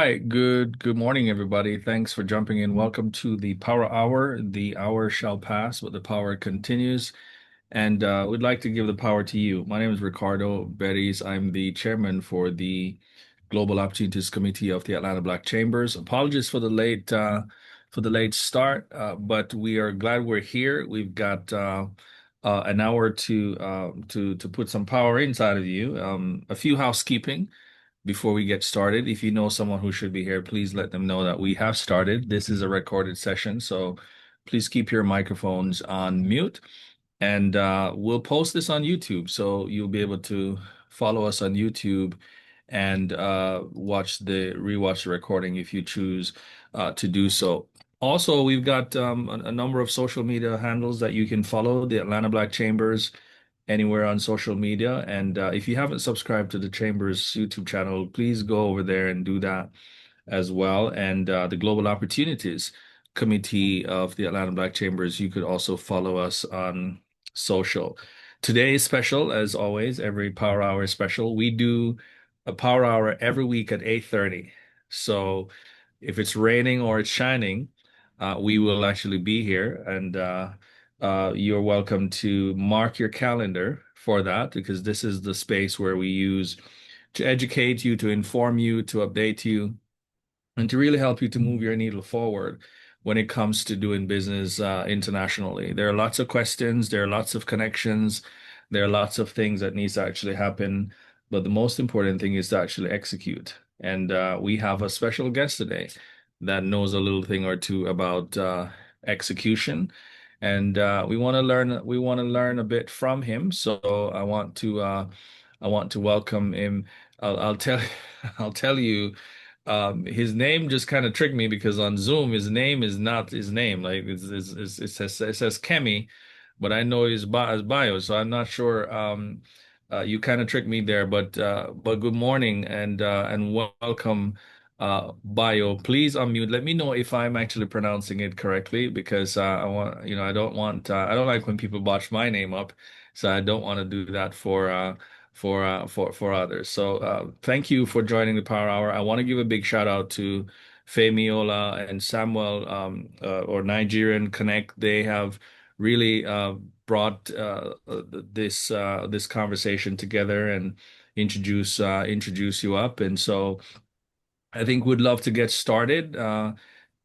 right, good morning, everybody. Thanks for jumping in. Welcome to the Power Hour. The hour shall pass, but the power continues. And we'd like to give the power to you. My name is Ricardo Beres. I'm the chairman for the Global Opportunities Committee of the Atlanta Black Chambers. Apologies for the late start, but we are glad we're here. We've got an hour to put some power inside of you. A few housekeeping before we get started. If you know someone who should be here, please let them know that we have started. This is a recorded session, so please keep your microphones on mute. And we'll post this on YouTube, so you'll be able to follow us on YouTube and rewatch the recording if you choose to do so. Also, we've got a number of social media handles that you can follow, the Atlanta Black Chambers anywhere on social media. And if you haven't subscribed to the Chamber's YouTube channel, please go over there and do that as well. And the Global Opportunities Committee of the Atlanta Black Chambers, you could also follow us on social. Today is special, as always, every Power Hour is special. We do a Power Hour every week at 8:30. So if it's raining or it's shining, we will actually be here. And you're welcome to mark your calendar for that because this is the space where we use to educate you, to inform you, to update you, and to really help you to move your needle forward when it comes to doing business internationally. There are lots of questions, there are lots of connections, there are lots of things that needs to actually happen, but the most important thing is to actually execute. And we have a special guest today that knows a little thing or two about execution. And we want to learn a bit from him. So I want to welcome him. I'll tell I'll tell you his name just kind of tricked me because on Zoom his name is not his name. Like it says Kemi, but I know his bio, so I'm not sure. You kind of tricked me there, but good morning and welcome, bio. Please unmute. Let me know if I'm actually pronouncing it correctly because I want I don't want I don't like when people botch my name up, so I don't want to do that for others. So thank you for joining the Power Hour. I want to give a big shout out to Femiola and Samuel or Nigerian Connect. They have really brought this conversation together and introduce you up. And so I think we'd love to get started.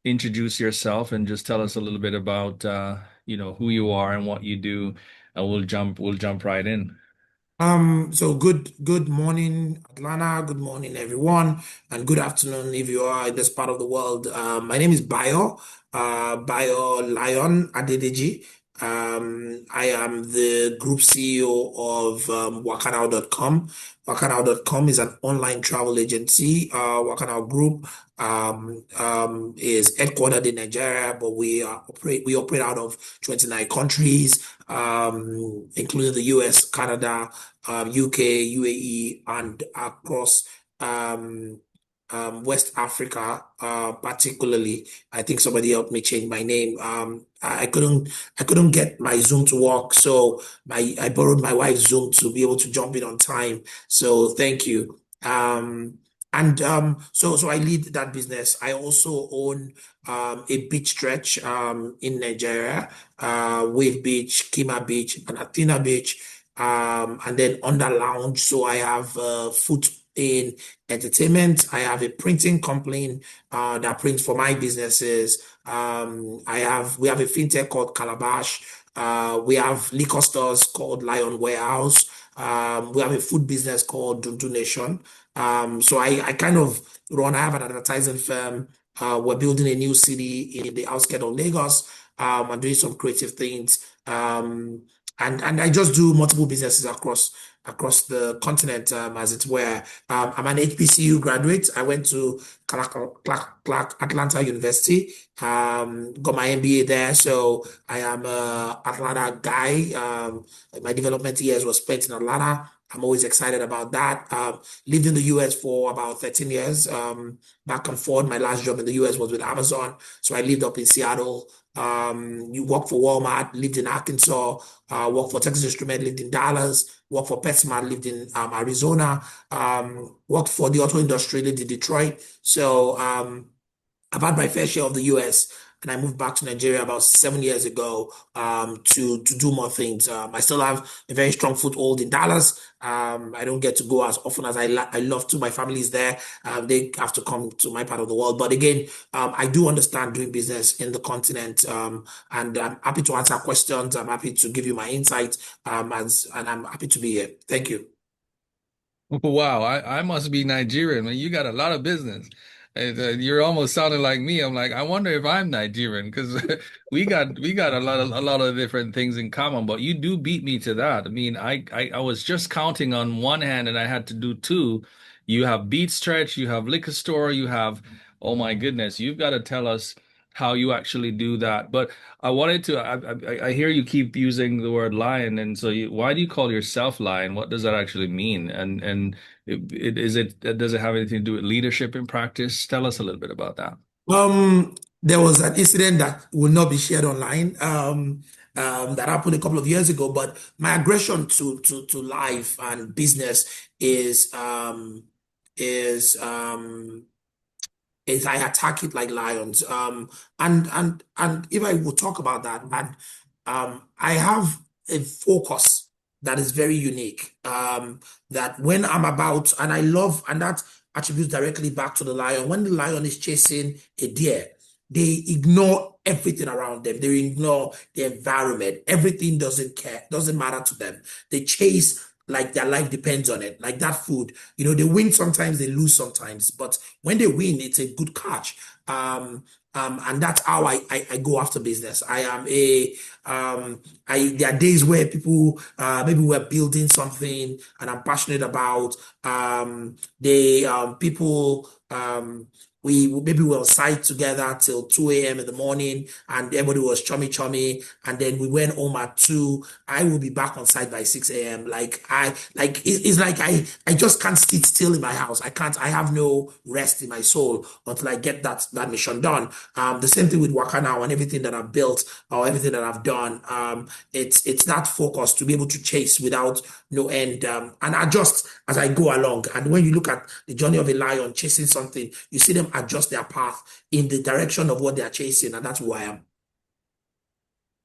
Introduce yourself and just tell us a little bit about who you are and what you do, and we'll jump right in. So good morning, Atlanta. Good morning, everyone, and good afternoon if you are in this part of the world. My name is Bayo Lion Adedeji. I am the group CEO of Wakanow.com. Wakanow.com is an online travel agency. Wakanow Group is headquartered in Nigeria, but we operate out of 29 countries, including the US, Canada, UK, UAE, and across um, West Africa, particularly. I think somebody helped me change my name. I couldn't get my Zoom to work, so I borrowed my wife's Zoom to be able to jump in on time. So thank you. So I lead that business. I also own a beach stretch in Nigeria, Wave Beach, Kima Beach, and Athena Beach, and then under lounge. So I have foot in entertainment. I have a printing company that prints for my businesses. We have a fintech called Calabash. We have liquor stores called Lion Warehouse. We have a food business called Dundu Nation. So I kind of I have an advertising firm. We're building a new city in the outskirts of Lagos. I'm doing some creative things. And I just do multiple businesses across the continent, as it were. I'm an HBCU graduate. I went to Clark Atlanta University, got my MBA there. So I am a Atlanta guy. My development years were spent in Atlanta. I'm always excited about that. Lived in the US for about 13 years, back and forth. My last job in the US was with Amazon. So I lived up in Seattle, You worked for Walmart, lived in Arkansas, worked for Texas Instrument, lived in Dallas, worked for PetSmart, lived in Arizona, worked for the auto industry, lived in Detroit. So I've had my fair share of the US, and I moved back to Nigeria about 7 years ago to do more things. I still have a very strong foothold in Dallas. I don't get to go as often as I love to. My family is there. They have to come to my part of the world. But again, I do understand doing business in the continent, and I'm happy to answer questions. I'm happy to give you my insight, and I'm happy to be here. Thank you. Wow, I must be Nigerian, man. You got a lot of business. You're almost sounding like me. I'm like, I wonder if I'm Nigerian because we got a lot of different things in common. But you do beat me to that. I mean, I was just counting on one hand, and I had to do two. You have Beat Stretch, you have liquor store, you have. Oh my goodness, you've got to tell us how you actually do that. But I wanted to. I hear you keep using the word lion, and so why do you call yourself lion? What does that actually mean? And does it have anything to do with leadership in practice? Tell us a little bit about that. There was an incident that will not be shared online, that happened a couple of years ago. But my aggression to life and business is is I attack it like lions. And if I will talk about that, and I have a focus that is very unique. That when I'm about, and I love, and that attributes directly back to the lion. When the lion is chasing a deer, they ignore everything around them. They ignore the environment. Everything doesn't care, doesn't matter to them. They chase like their life depends on it. Like that food, they win sometimes, they lose sometimes. But when they win, it's a good catch. And that's how I go after business. I am a there are days where people maybe we're building something and I'm passionate about they people we maybe we were site together till 2 a.m. in the morning and everybody was chummy and then we went home at 2. I will be back on site by 6 a.m. It's like I just can't sit still in my house. I have no rest in my soul until I get that mission done. The same thing with Waka now and everything that I've built or everything that I've done. It's that focus to be able to chase without no end, and adjust as I go along. And when you look at the journey of a lion chasing something, you see them adjust their path in the direction of what they are chasing, and that's who I am.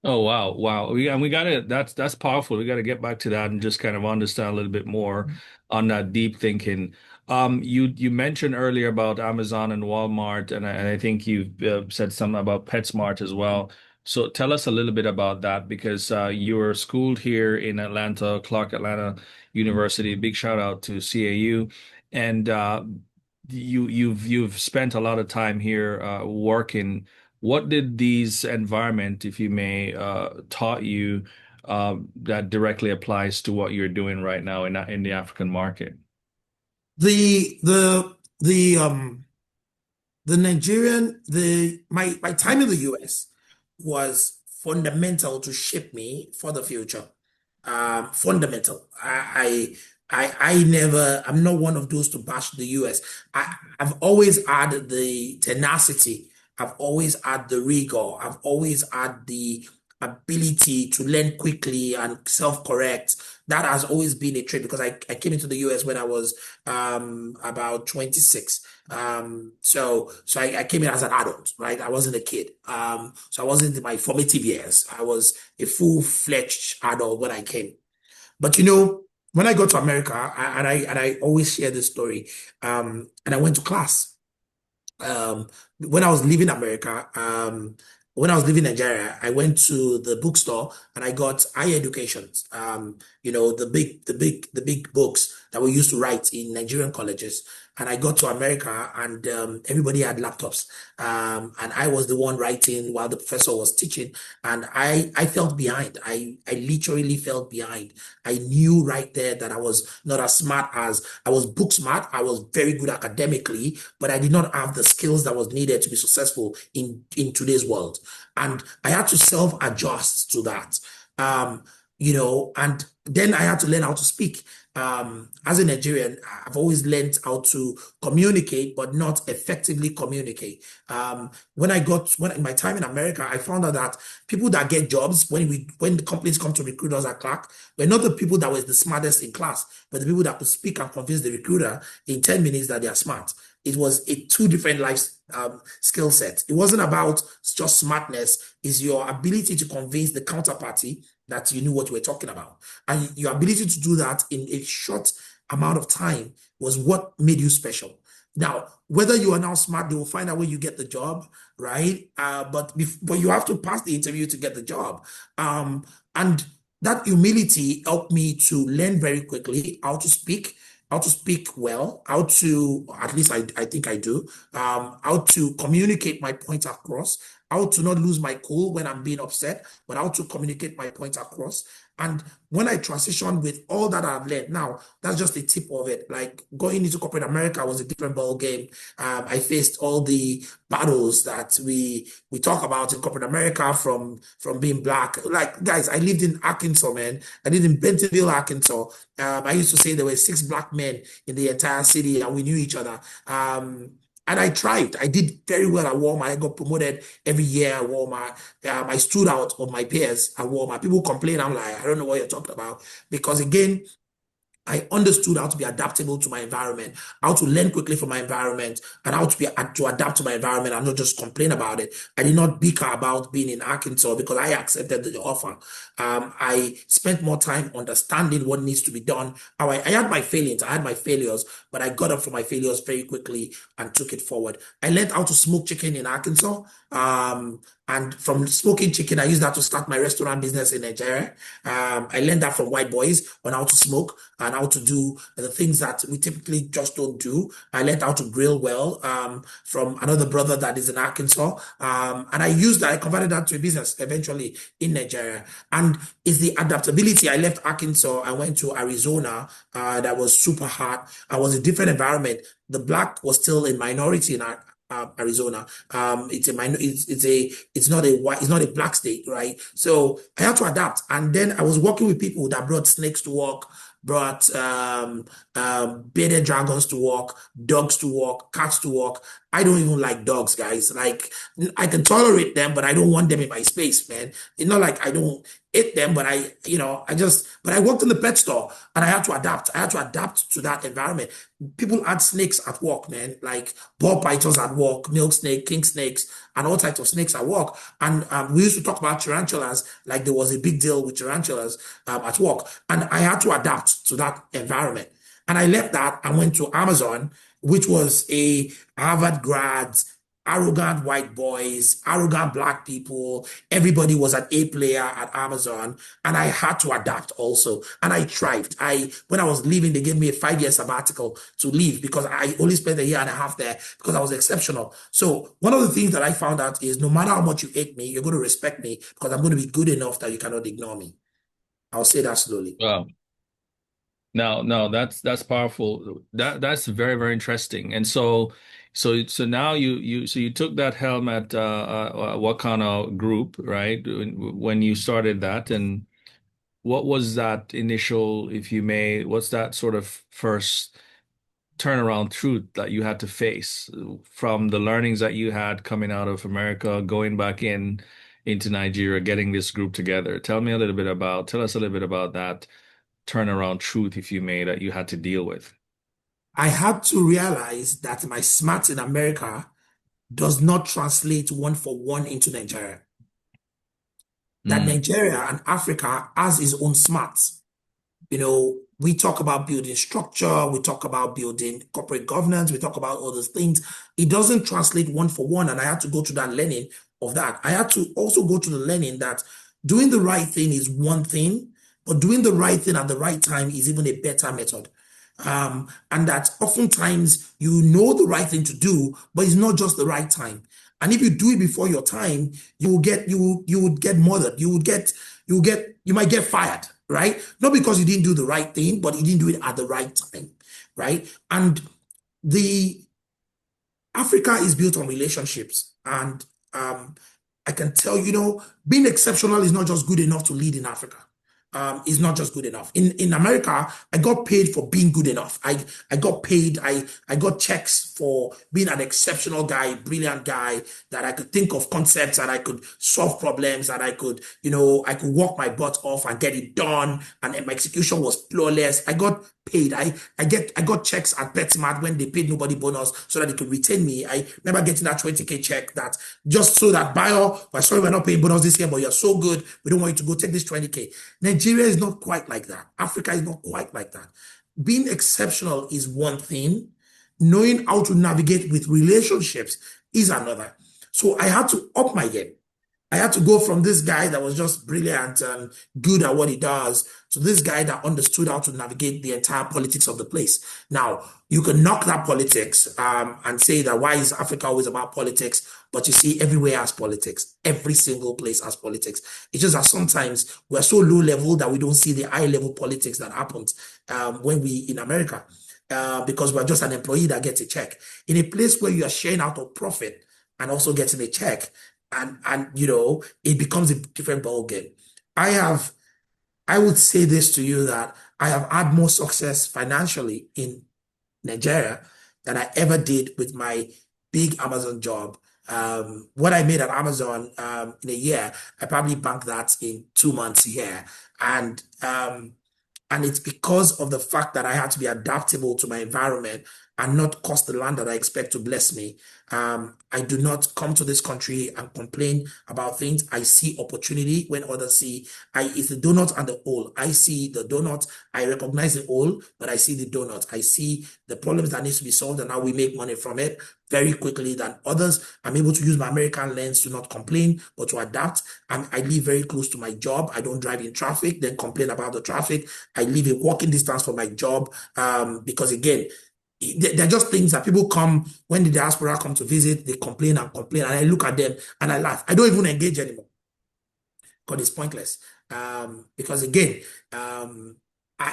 Oh wow, wow. We gotta that's powerful. We gotta get back to that and just kind of understand a little bit more on that deep thinking. You mentioned earlier about Amazon and Walmart, and I think you said something about PetSmart as well. So tell us a little bit about that because you were schooled here in Atlanta, Clark Atlanta University. Big shout out to CAU, and you've spent a lot of time here working. What did these environment, if you may, taught you that directly applies to what you're doing right now in the African market? The the Nigerian, my time in the US was fundamental to shape me for the future. Fundamental. I never, I'm not one of those to bash the US. I've always had the tenacity. I've always had the rigor. I've always had the ability to learn quickly and self-correct. That has always been a trait because I came into the US when I was about 26. So I came in as an adult, right? I wasn't a kid. So I wasn't in my formative years. I was a full-fledged adult when I came. But when I got to America, and I always share this story, and I went to class um, when I was leaving America, when I was leaving Nigeria, I went to the bookstore and I got higher educations. The big books that we used to write in Nigerian colleges. And I got to America and everybody had laptops. And I was the one writing while the professor was teaching. And I felt behind. I literally felt behind. I knew right there that I was not as smart as I was book smart. I was very good academically, but I did not have the skills that was needed to be successful in today's world. And I had to self-adjust to that. And then I had to learn how to speak. As a Nigerian, I've always learned how to communicate, but not effectively communicate. When in my time in America, I found out that people that get jobs when the companies come to recruit us at Clark, were not the people that were the smartest in class, but the people that could speak and convince the recruiter in 10 minutes that they are smart. It was a two different life skill sets. It wasn't about just smartness, it's your ability to convince the counterparty that you knew what you were talking about. And your ability to do that in a short amount of time was what made you special. Now, whether you are now smart, they will find out when you get the job, right? But you have to pass the interview to get the job. And that humility helped me to learn very quickly how to speak well, how to, at least I think I do, how to communicate my point across, how to not lose my cool when I'm being upset, but how to communicate my point across. And when I transitioned with all that I've learned, now that's just the tip of it. Like going into corporate America was a different ball game. I faced all the battles that we talk about in corporate America from being black. Like guys, I lived in Arkansas, man. I lived in Bentonville, Arkansas. I used to say there were 6 black men in the entire city, and we knew each other. And I thrived. I did very well at Walmart. I got promoted every year at Walmart. I stood out of my peers at Walmart. People complain. I'm like, I don't know what you're talking about. Because again, I understood how to be adaptable to my environment, how to learn quickly from my environment, and how to adapt to my environment and not just complain about it. I did not bicker about being in Arkansas because I accepted the offer. I spent more time understanding what needs to be done. I had my failings, I had my failures, but I got up from my failures very quickly and took it forward. I learned how to smoke chicken in Arkansas. And from smoking chicken, I used that to start my restaurant business in Nigeria. I learned that from white boys on how to smoke and how to do the things that we typically just don't do. I learned how to grill well from another brother that is in Arkansas. And I used that, I converted that to a business eventually in Nigeria. And it's the adaptability. I left Arkansas, I went to Arizona, that was super hot. I was a different environment. The black was still a minority in Arizona. It's not a white, it's not a black state, right? So I had to adapt. And then I was working with people that brought snakes to work, brought bearded dragons to work, dogs to work, cats to work. I don't even like dogs, guys. Like I can tolerate them, but I don't want them in my space, man. It's not like I don't hate them, but but I worked in the pet store and I had to adapt. I had to adapt to that environment. People had snakes at work, man, like ball pythons at work, milk snake, king snakes, and all types of snakes at work. And we used to talk about tarantulas like there was a big deal with tarantulas at work. And I had to adapt to that environment. And I left that and went to Amazon, which was a Harvard grads, arrogant white boys, arrogant black people. Everybody was an A player at Amazon, and I had to adapt also. And I thrived. When I was leaving, they gave me a 5 year sabbatical to leave because I only spent a year and a half there because I was exceptional. So one of the things that I found out is no matter how much you hate me, you're going to respect me because I'm going to be good enough that you cannot ignore me. I'll say that slowly. Wow. No, that's powerful. That's very, very interesting. And so now you took that helm at what kind of group, right? When you started that, and what was that initial, if you may, what's that sort of first turnaround truth that you had to face from the learnings that you had coming out of America, going back into Nigeria, getting this group together? Tell us a little bit about that turnaround truth, if you may, that you had to deal with. I had to realize that my smarts in America does not translate one for one into Nigeria. That Mm, Nigeria and Africa has its own smarts. We talk about building structure, we talk about building corporate governance, we talk about all those things. It doesn't translate one for one, and I had to go to that learning of that. I had to also go to the learning that doing the right thing is one thing, but doing the right thing at the right time is even a better method. And that oftentimes you know the right thing to do, but it's not just the right time. And if you do it before your time, you would get murdered. You might get fired, right? Not because you didn't do the right thing, but you didn't do it at the right time, right? And the Africa is built on relationships, and I can tell being exceptional is not just good enough to lead in Africa. is not just good enough. In America, I got paid for being good enough. I got paid. I got checks for being an exceptional guy, brilliant guy, that I could think of concepts and I could solve problems and I could, I could work my butt off and get it done. And my execution was flawless. I got paid. I got checks at PetSmart when they paid nobody bonus so that they could retain me. I remember getting that 20K check that just so that Bio, we're sorry we're not paying bonus this year, but you're so good. We don't want you to go take this 20K. Nigeria is not quite like that. Africa is not quite like that. Being exceptional is one thing. Knowing how to navigate with relationships is another. So I had to up my game. I had to go from this guy that was just brilliant and good at what he does to this guy that understood how to navigate the entire politics of the place. Now, you can knock that politics and say that why is Africa always about politics? But you see, everywhere has politics. Every single place has politics. It's just that sometimes we're so low level that we don't see the high level politics that happens when we in America. Because we're just an employee that gets a check. In a place where you are sharing out of profit and also getting a check, and it becomes a different ball game. I would say this to you that I have had more success financially in Nigeria than I ever did with my big Amazon job. What I made at Amazon in a year, I probably banked that in 2 months here. And and it's because of the fact that I had to be adaptable to my environment and not cost the land that I expect to bless me. I do not come to this country and complain about things. I see opportunity when others see. It's the donut and the hole. I see the donut. I recognize the hole, but I see the donut. I see the problems that needs to be solved and how we make money from it very quickly than others. I'm able to use my American lens to not complain, but to adapt. I live very close to my job. I don't drive in traffic, then complain about the traffic. I live a walking distance from my job because, again, they're just things that people come when the diaspora come to visit, they complain and complain, and I look at them and I laugh. I don't even engage anymore because it's pointless. Because again,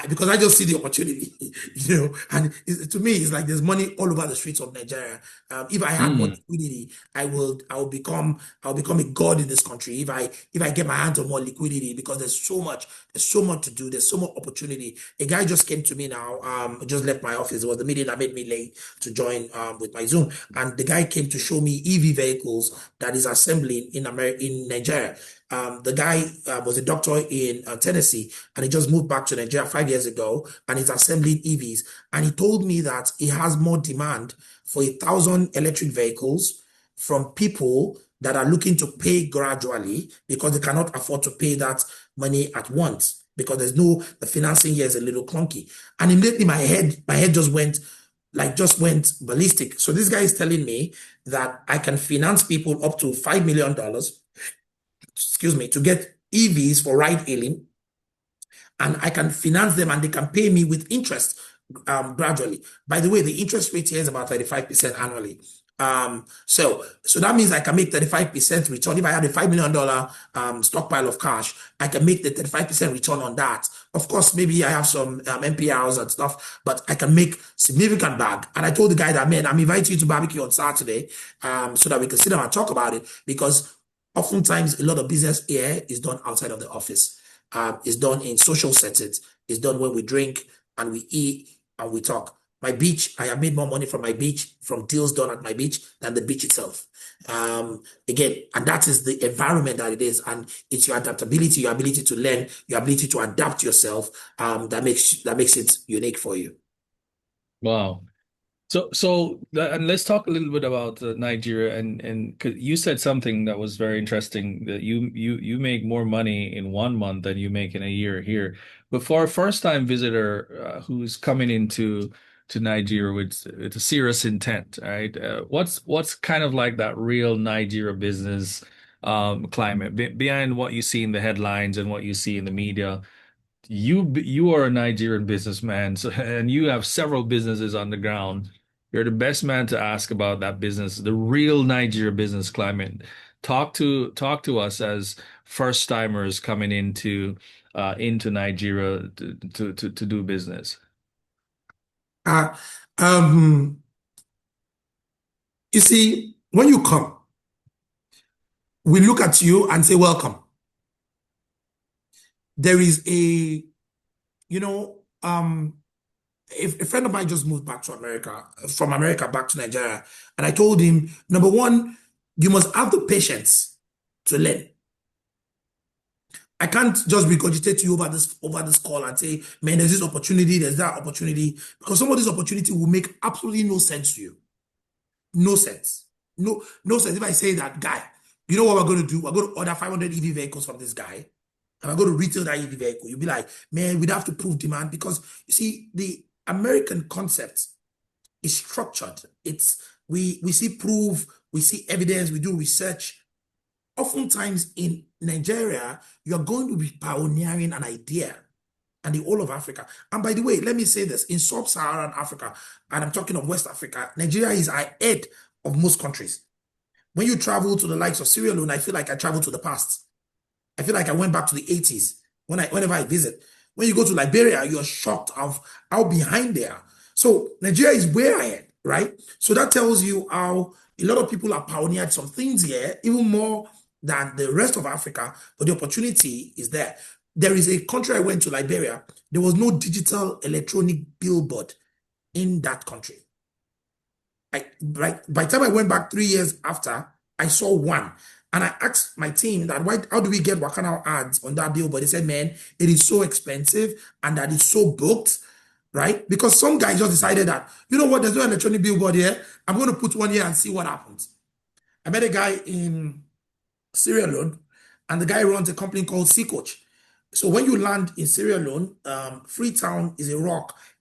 because I just see the opportunity, and to me, it's like there's money all over the streets of Nigeria. If I had more Mm. liquidity, I'll become a god in this country. If I get my hands on more liquidity, because there's so much to do, there's so much opportunity. A guy just came to me now, just left my office. It was the meeting that made me late to join with my Zoom, and the guy came to show me EV vehicles that is assembling in Nigeria. The guy was a doctor in Tennessee, and he just moved back to Nigeria 5 years ago, and he's assembling EVs. And he told me that he has more demand for 1,000 electric vehicles from people that are looking to pay gradually because they cannot afford to pay that money at once because the financing here is a little clunky. And immediately my head just went ballistic. So this guy is telling me that I can finance people up to $5 million, excuse me, to get EVs for ride hailing, and I can finance them and they can pay me with interest gradually. By the way, the interest rate here is about 35% annually. So that means I can make 35% return. If I had a $5 million stockpile of cash, I can make the 35% return on that. Of course, maybe I have some MPRs and stuff, but I can make significant bag. And I told the guy that, man, I'm inviting you to barbecue on Saturday, so that we can sit down and talk about it, because oftentimes a lot of business here is done outside of the office. It's done in social settings. It's done when we drink and we eat and we talk. My beach, I have made more money from my beach, from deals done at my beach, than the beach itself. Again, and that is the environment that it is. And it's your adaptability, your ability to learn, your ability to adapt yourself, that makes it unique for you. Wow. And let's talk a little bit about Nigeria, and 'cause you said something that was very interesting, that you make more money in 1 month than you make in a year here. But for a first-time visitor who's coming into to Nigeria with a serious intent, right? What's kind of like that real Nigeria business climate behind what you see in the headlines and what you see in the media? You are a Nigerian businessman, so, and you have several businesses on the ground. You're the best man to ask about that business, the real Nigeria business climate. Talk to us as first timers coming into Nigeria to do business. Uh, um, you see, when you come, we look at you and say, welcome. there is you know, a friend of mine just moved back to America, from America back to Nigeria. And I told him, number one, you must have the patience to learn. I can't just regurgitate to you over this call and say, man, there's this opportunity, there's that opportunity, because some of this opportunity will make absolutely no sense to you. No sense. No sense. If I say that, guy, you know what we're going to do? We're going to order 500 EV vehicles from this guy, and I'm going to retail that EV vehicle. You'll be like, man, we'd have to prove demand, because you see, the American concept is structured. It's we see proof, we see evidence, we do research. Oftentimes in Nigeria, you're going to be pioneering an idea and the whole of Africa. And by the way, let me say this, in sub-Saharan Africa, and I'm talking of West Africa, Nigeria is ahead of most countries. When you travel to the likes of Sierra Leone, I feel like I traveled to the past. I feel like I went back to the 80s whenever I visit. When you go to Liberia, you're shocked of how behind they are. So Nigeria is way ahead, right? So that tells you how a lot of people have pioneered some things here, even more than the rest of Africa, but the opportunity is there. There is a country I went to, Liberia. There was no digital electronic billboard in that country. By the time I went back 3 years after, I saw one. And I asked my team that how do we get Wakana ads on that billboard? They said, man, it is so expensive and that it's so booked, right? Because some guy just decided that, you know what, there's no electronic billboard here. I'm going to put one here and see what happens. I met a guy in Sierra Leone, and the guy runs a company called Sea Coach. So when you land in Sierra Leone, Freetown is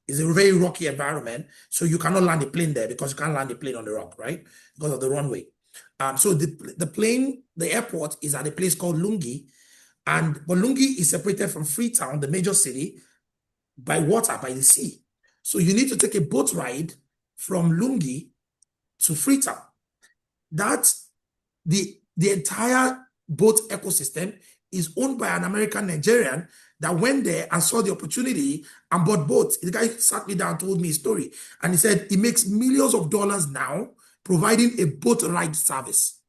is a very rocky environment. So you cannot land a plane there because you can't land a plane on the rock, right? Because of the runway. So the airport is at a place called Lungi, but Lungi is separated from Freetown, the major city, by water, by the sea. So you need to take a boat ride from Lungi to Freetown. That's the entire boat ecosystem is owned by an American Nigerian that went there and saw the opportunity and bought boats. The guy sat me down, told me a story, and he said he makes millions of dollars now providing a boat ride service.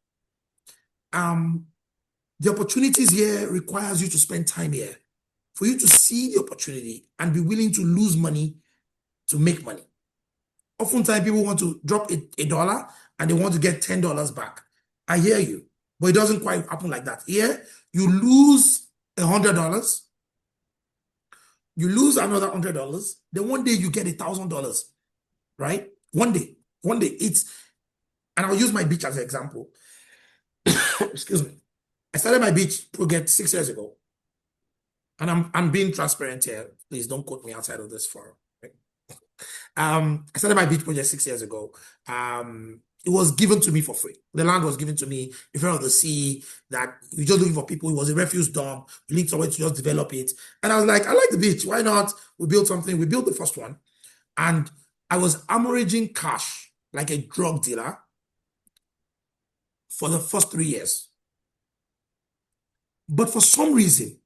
The opportunities here requires you to spend time here for you to see the opportunity and be willing to lose money to make money. Oftentimes people want to drop a dollar and they want to get $10 back. I hear you, but it doesn't quite happen like that. Here, you lose $100, you lose another $100, then one day you get $1,000, right? One day, and I'll use my beach as an example. Excuse me. I started my beach project 6 years ago, and I'm being transparent here. Please don't quote me outside of this forum. Right? I started my beach project 6 years ago. It was given to me for free. The land was given to me in front of the sea, that we just looking for people. It was a refuse dump. We need somewhere to just develop it. And I was like, I like the beach. Why not? We built something. We built the first one. And I was hemorrhaging cash like a drug dealer for the first 3 years. But for some reason,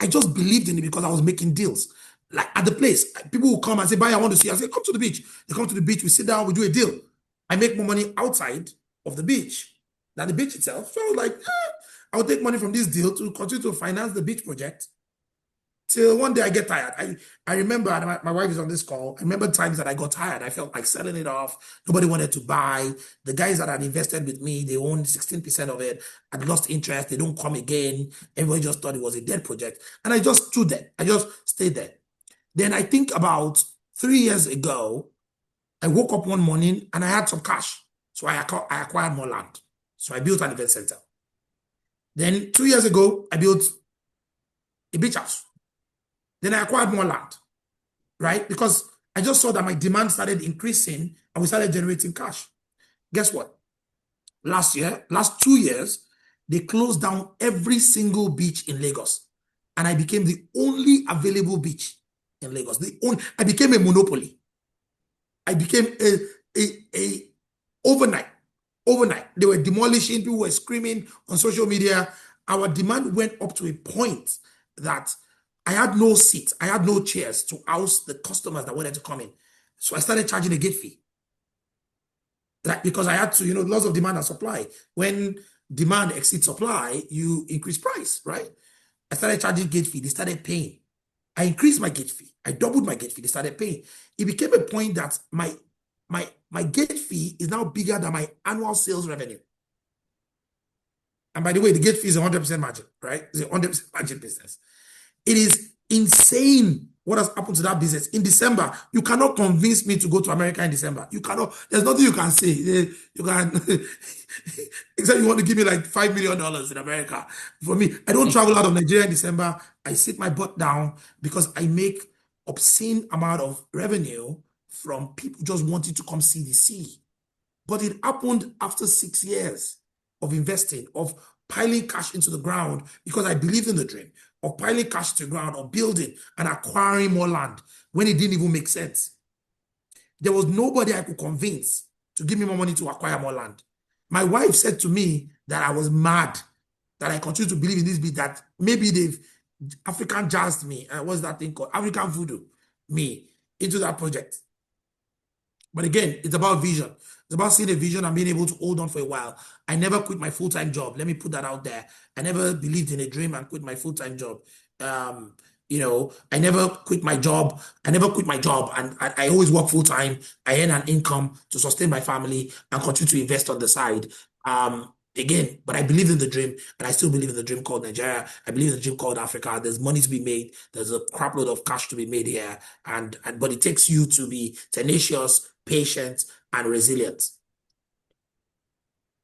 I just believed in it because I was making deals. Like at the place, people will come and say, "Bye, I want to see you." I say, "Come to the beach." They come to the beach, we sit down, we do a deal. I make more money outside of the beach than the beach itself. So I was like, I'll take money from this deal to continue to finance the beach project. Till one day I get tired. I remember, and my wife is on this call, I remember times that I got tired. I felt like selling it off. Nobody wanted to buy. The guys that had invested with me, they owned 16% of it. I'd lost interest. They don't come again. Everybody just thought it was a dead project. And I just stood there. I just stayed there. Then I think about 3 years ago, I woke up one morning and I had some cash. So I acquired more land. So I built an event center. Then 2 years ago, I built a beach house. Then I acquired more land, right? Because I just saw that my demand started increasing and we started generating cash. Guess what? Last 2 years, they closed down every single beach in Lagos. And I became the only available beach in Lagos. I became a monopoly. I became a overnight. They were demolishing, people were screaming on social media. Our demand went up to a point that I had no seats, I had no chairs to house the customers that wanted to come in. So I started charging a gate fee. Because I had to, laws of demand and supply. When demand exceeds supply, you increase price, right? I started charging gate fee. They started paying. I increased my gate fee. I doubled my gate fee. They started paying. It became a point that my gate fee is now bigger than my annual sales revenue. And by the way, the gate fee is 100% margin, right? It's a 100% margin business. It is insane what has happened to that business. In December, you cannot convince me to go to America in December. You cannot. There's nothing you can say. You can, except you want to give me like $5 million in America. For me, I don't travel out of Nigeria in December. I sit my butt down because I make obscene amount of revenue from people just wanting to come see the sea. But it happened after 6 years of investing, of piling cash into the ground because I believed in the dream, of piling cash to the ground, of building and acquiring more land when it didn't even make sense. There was nobody I could convince to give me more money to acquire more land. My wife said to me that I was mad, that I continue to believe in this bit, that maybe they've African jazzed me, what's that thing called? African voodoo, me, into that project. But again, it's about vision. It's about seeing a vision and being able to hold on for a while. I never quit my full-time job. Let me put that out there. I never believed in a dream and quit my full-time job. I never quit my job. I never quit my job. And I always work full-time. I earn an income to sustain my family and continue to invest on the side. Again, but I believe in the dream, and I still believe in the dream called Nigeria. I believe in the dream called Africa. There's money to be made. There's a crap load of cash to be made here, and but it takes you to be tenacious, patient, and resilient.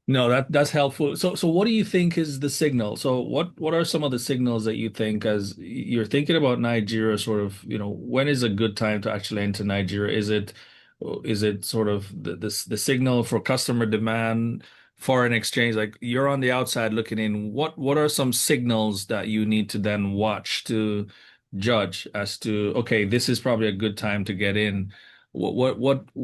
No, that's helpful. So what do you think is the signal? So what are some of the signals that you think as you're thinking about Nigeria, sort of, when is a good time to actually enter Nigeria? Is it sort of the signal for customer demand, foreign exchange? Like you're on the outside looking in. What are some signals that you need to then watch to judge as to, okay, this is probably a good time to get in?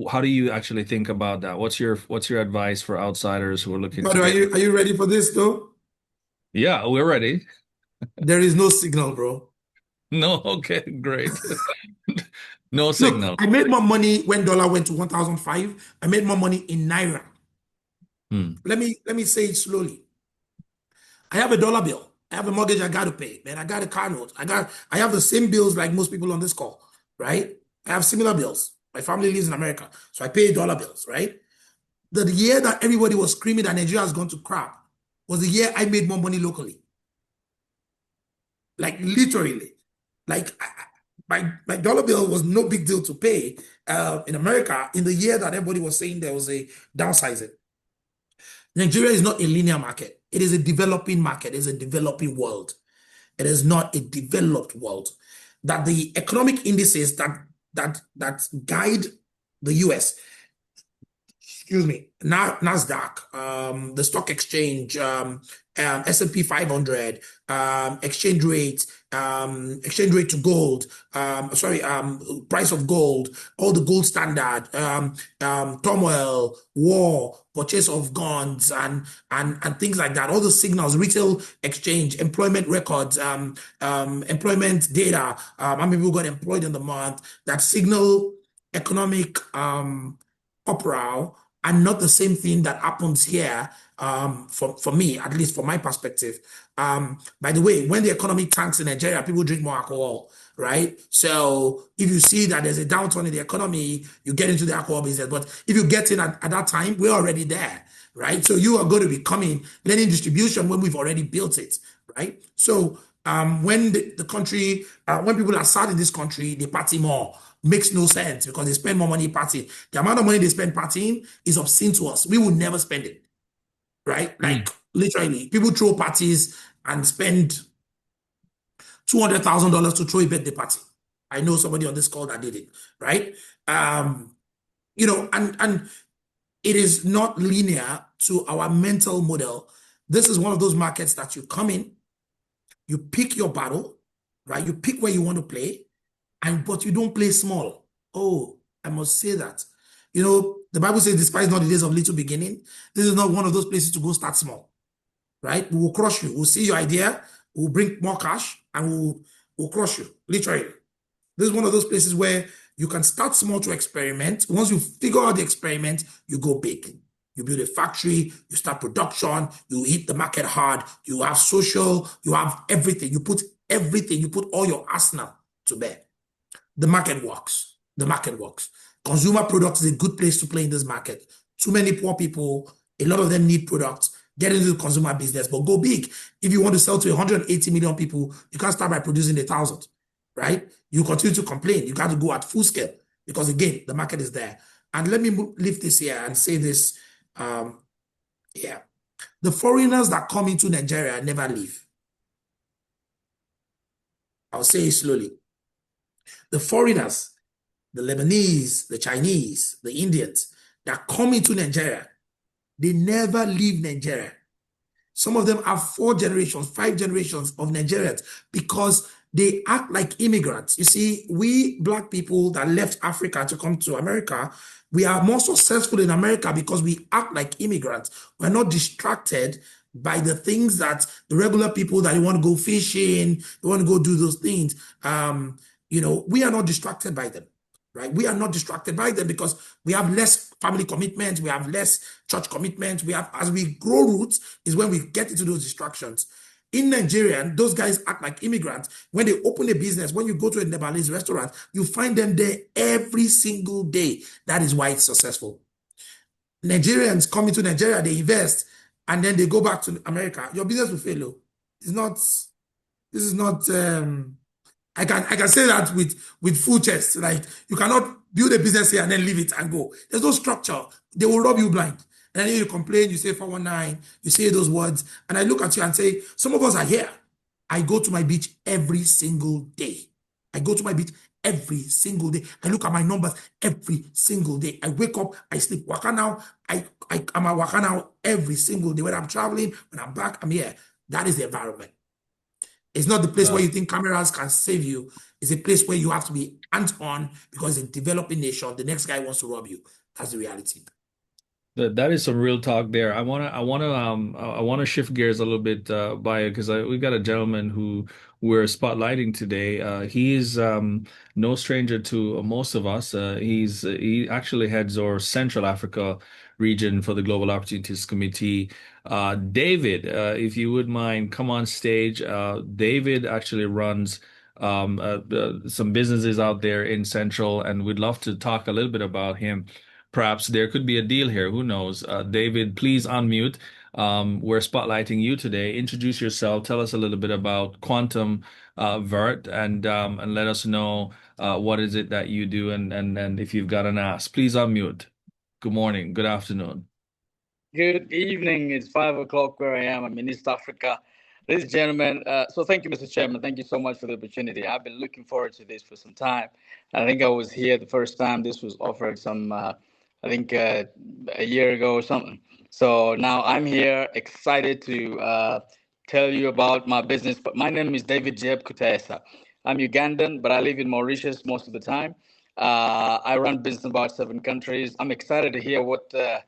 How do you actually think about that? What's your advice for outsiders who are looking But to are get in? you ready for this though? Yeah, we're ready. There is no signal, bro. No, okay, great. No Look, signal. I made more money when dollar went to 1,005. I made more money in naira. Hmm. Let me say it slowly. I have a dollar bill. I have a mortgage I got to pay. Man, I got a car note. I have the same bills like most people on this call, right? I have similar bills. My family lives in America, so I pay dollar bills, right? The year that everybody was screaming that Nigeria has gone to crap was the year I made more money locally. Like literally. Like my dollar bill was no big deal to pay in America in the year that everybody was saying there was a downsizing. Nigeria is not a linear market. It is a developing market. It is a developing world. It is not a developed world. That the economic indices that guide the US, excuse me, Nasdaq, the stock exchange, S&P 500, exchange rate to gold, price of gold, all the gold standard, turmoil, war, purchase of guns, and things like that. All the signals, retail exchange, employment records, employment data, how many people got employed in the month, that signal economic uproar and not the same thing that happens here for me, at least from my perspective. By the way, when the economy tanks in Nigeria, people drink more alcohol, right? So if you see that there's a downturn in the economy, you get into the alcohol business. But if you get in at that time, we're already there, right? So you are going to be coming, learning distribution when we've already built it, right? So when the country, when people are sad in this country, they party more. Makes no sense because they spend more money partying. The amount of money they spend partying is obscene to us. We will never spend it, right? Hmm. Like literally, people throw parties and spend $200,000 to throw a birthday party. I know somebody on this call that did it, right? And it is not linear to our mental model. This is one of those markets that you come in, you pick your battle, right? You pick where you want to play, but you don't play small. Oh, I must say that. The Bible says, despise not the days of little beginning. This is not one of those places to go start small, right? We will crush you. We'll see your idea, we'll bring more cash, and we'll crush you, literally. This is one of those places where you can start small to experiment. Once you figure out the experiment, you go big. You build a factory, you start production, you hit the market hard, you have social, you have everything. You put everything, you put all your arsenal to bear. The market works. The market works. Consumer products is a good place to play in this market. Too many poor people, a lot of them need products. Get into the consumer business, but go big. If you want to sell to 180 million people, you can't start by producing 1,000, right? You continue to complain. You got to go at full scale because, again, the market is there. And let me lift this here and say this. Yeah. The foreigners that come into Nigeria never leave. I'll say it slowly. The foreigners, the Lebanese, the Chinese, the Indians that come into Nigeria, they never leave Nigeria. Some of them have 4 generations, 5 generations of Nigerians because they act like immigrants. You see, we Black people that left Africa to come to America, we are more successful in America because we act like immigrants. We're not distracted by the things that the regular people that you want to go fishing, you want to go do those things. We are not distracted by them, right? We are not distracted by them because we have less family commitment, we have less church commitment. We have, as we grow roots, is when we get into those distractions. In Nigeria, those guys act like immigrants. When they open a business, when you go to a Lebanese restaurant, you find them there every single day. That is why it's successful. Nigerians come into Nigeria, they invest, and then they go back to America. Your business will fail. It's not, this is not I can say that with full chest. Like, you cannot build a business here and then leave it and go. There's no structure. They will rob you blind. And then you complain, you say 419, you say those words, and I look at you and say, some of us are here. I go to my beach every single day. I go to my beach every single day. I look at my numbers every single day. I wake up, I sleep. Waka now, I'm a waka now every single day. When I'm traveling, when I'm back, I'm here. That is the environment. It's not the place where you think cameras can save you. It's a place where you have to be hands-on because it's a developing nation. The next guy wants to rob you. That's the reality. That is some real talk there. I wanna shift gears a little bit, by because we got a gentleman who we're spotlighting today. He's no stranger to most of us. He actually heads our Central Africa region for the Global Opportunities Committee. David, if you would mind, come on stage. David actually runs some businesses out there in Central, and we'd love to talk a little bit about him. Perhaps there could be a deal here. Who knows? David, please unmute. We're spotlighting you today. Introduce yourself. Tell us a little bit about Quantum Vert, and let us know what is it that you do, and if you've got an ask, please unmute. Good morning. Good afternoon. Good evening. It's 5 o'clock where I am. I'm in East Africa. Ladies and gentlemen, so thank you, Mr. Chairman. Thank you so much for the opportunity. I've been looking forward to this for some time. I think I was here the first time this was offered a year ago or something. So now I'm here, excited to tell you about my business. But my name is David Jeb Kutesa. I'm Ugandan, but I live in Mauritius most of the time. I run business in about 7 countries. I'm excited to hear what the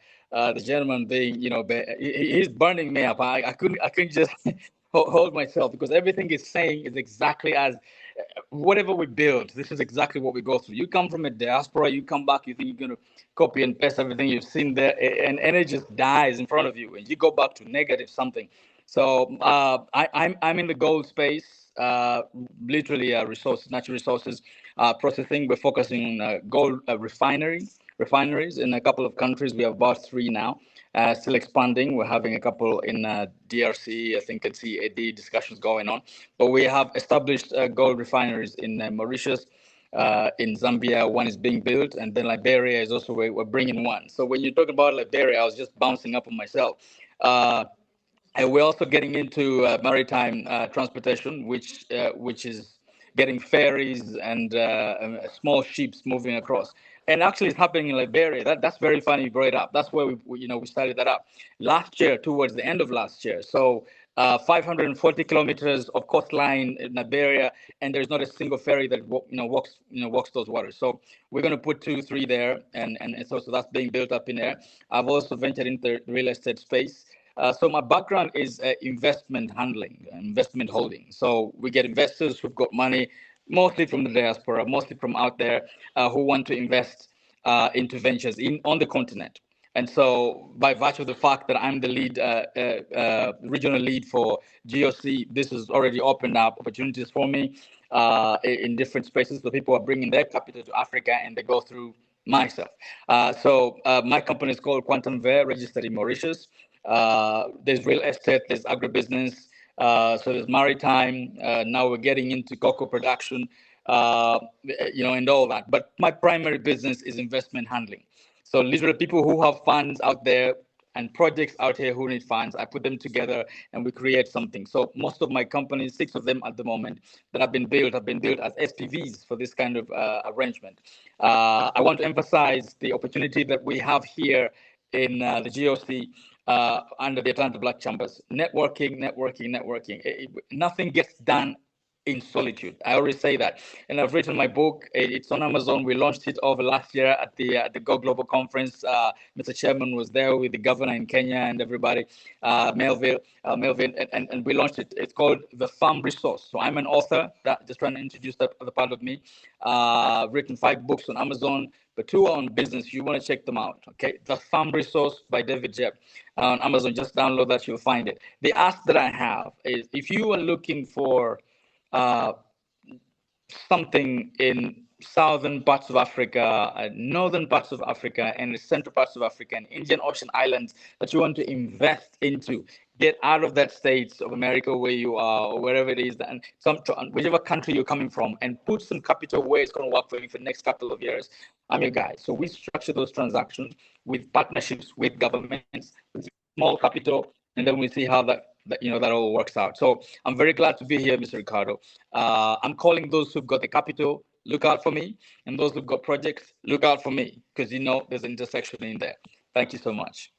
gentleman being, he's burning me up. I couldn't just hold myself because everything he's saying is exactly as whatever we build. This is exactly what we go through. You come from a diaspora, you come back, you think you're going to copy and paste everything you've seen there, and it just dies in front of you, and you go back to negative something. So I'm in the gold space, literally natural resources processing. We're focusing on gold refineries in a couple of countries. We have about 3 now, still expanding. We're having a couple in DRC, I think, and CAD discussions going on. But we have established gold refineries in Mauritius, in Zambia. One is being built, and then Liberia is also we're bringing one. So when you talk about Liberia, I was just bouncing up on myself. And we're also getting into maritime transportation, which is getting ferries and small ships moving across. And actually, it's happening in Liberia. That's very funny you brought it up. That's where we started that up last year, towards the end of last year. So 540 kilometers of coastline in Liberia, and there's not a single ferry that walks those waters. So we're going to put 2, 3 there, and so that's being built up in there. I've also ventured into the real estate space. So my background is investment handling, investment holding. So we get investors who've got money, mostly from the diaspora, mostly from out there, who want to invest into ventures on the continent. And so, by virtue of the fact that I'm the lead, regional lead for GOC, this has already opened up opportunities for me in different spaces. So people are bringing their capital to Africa, and they go through myself. My company is called Quantum Ver, registered in Mauritius. There's real estate, there's agribusiness, so there's maritime. Now we're getting into cocoa production, and all that. But my primary business is investment handling. So literally, people who have funds out there and projects out here who need funds, I put them together and we create something. So most of my companies, 6 of them at the moment that have been built as SPVs for this kind of arrangement. I want to emphasize the opportunity that we have here in the GOC under the Atlanta Black Chambers. Networking, networking, networking. Nothing gets done in solitude. I always say that. And I've written my book. It's on Amazon. We launched it over last year at the Go Global Conference. Mr. Chairman was there with the governor in Kenya and everybody, Melvin, and we launched it. It's called The Farm Resource. So I'm an author, just trying to introduce that other part of me. Written 5 books on Amazon, but 2 are on business. You want to check them out. Okay, The Farm Resource by David Jebb on Amazon. Just download that, you'll find it. The ask that I have is, if you are looking for uh, something in southern parts of Africa, northern parts of Africa, and the central parts of Africa, and Indian Ocean islands that you want to invest into, get out of that states of America where you are, or wherever it is, and whichever country you're coming from, and put some capital where it's going to work for you for the next couple of years. I'm your guy. So we structure those transactions with partnerships with governments, with small capital, and then we see how that all works out. So I'm very glad to be here, Mr. Ricardo. I'm calling those who've got the capital, look out for me, and those who've got projects, look out for me, because there's an intersection in there. Thank you so much.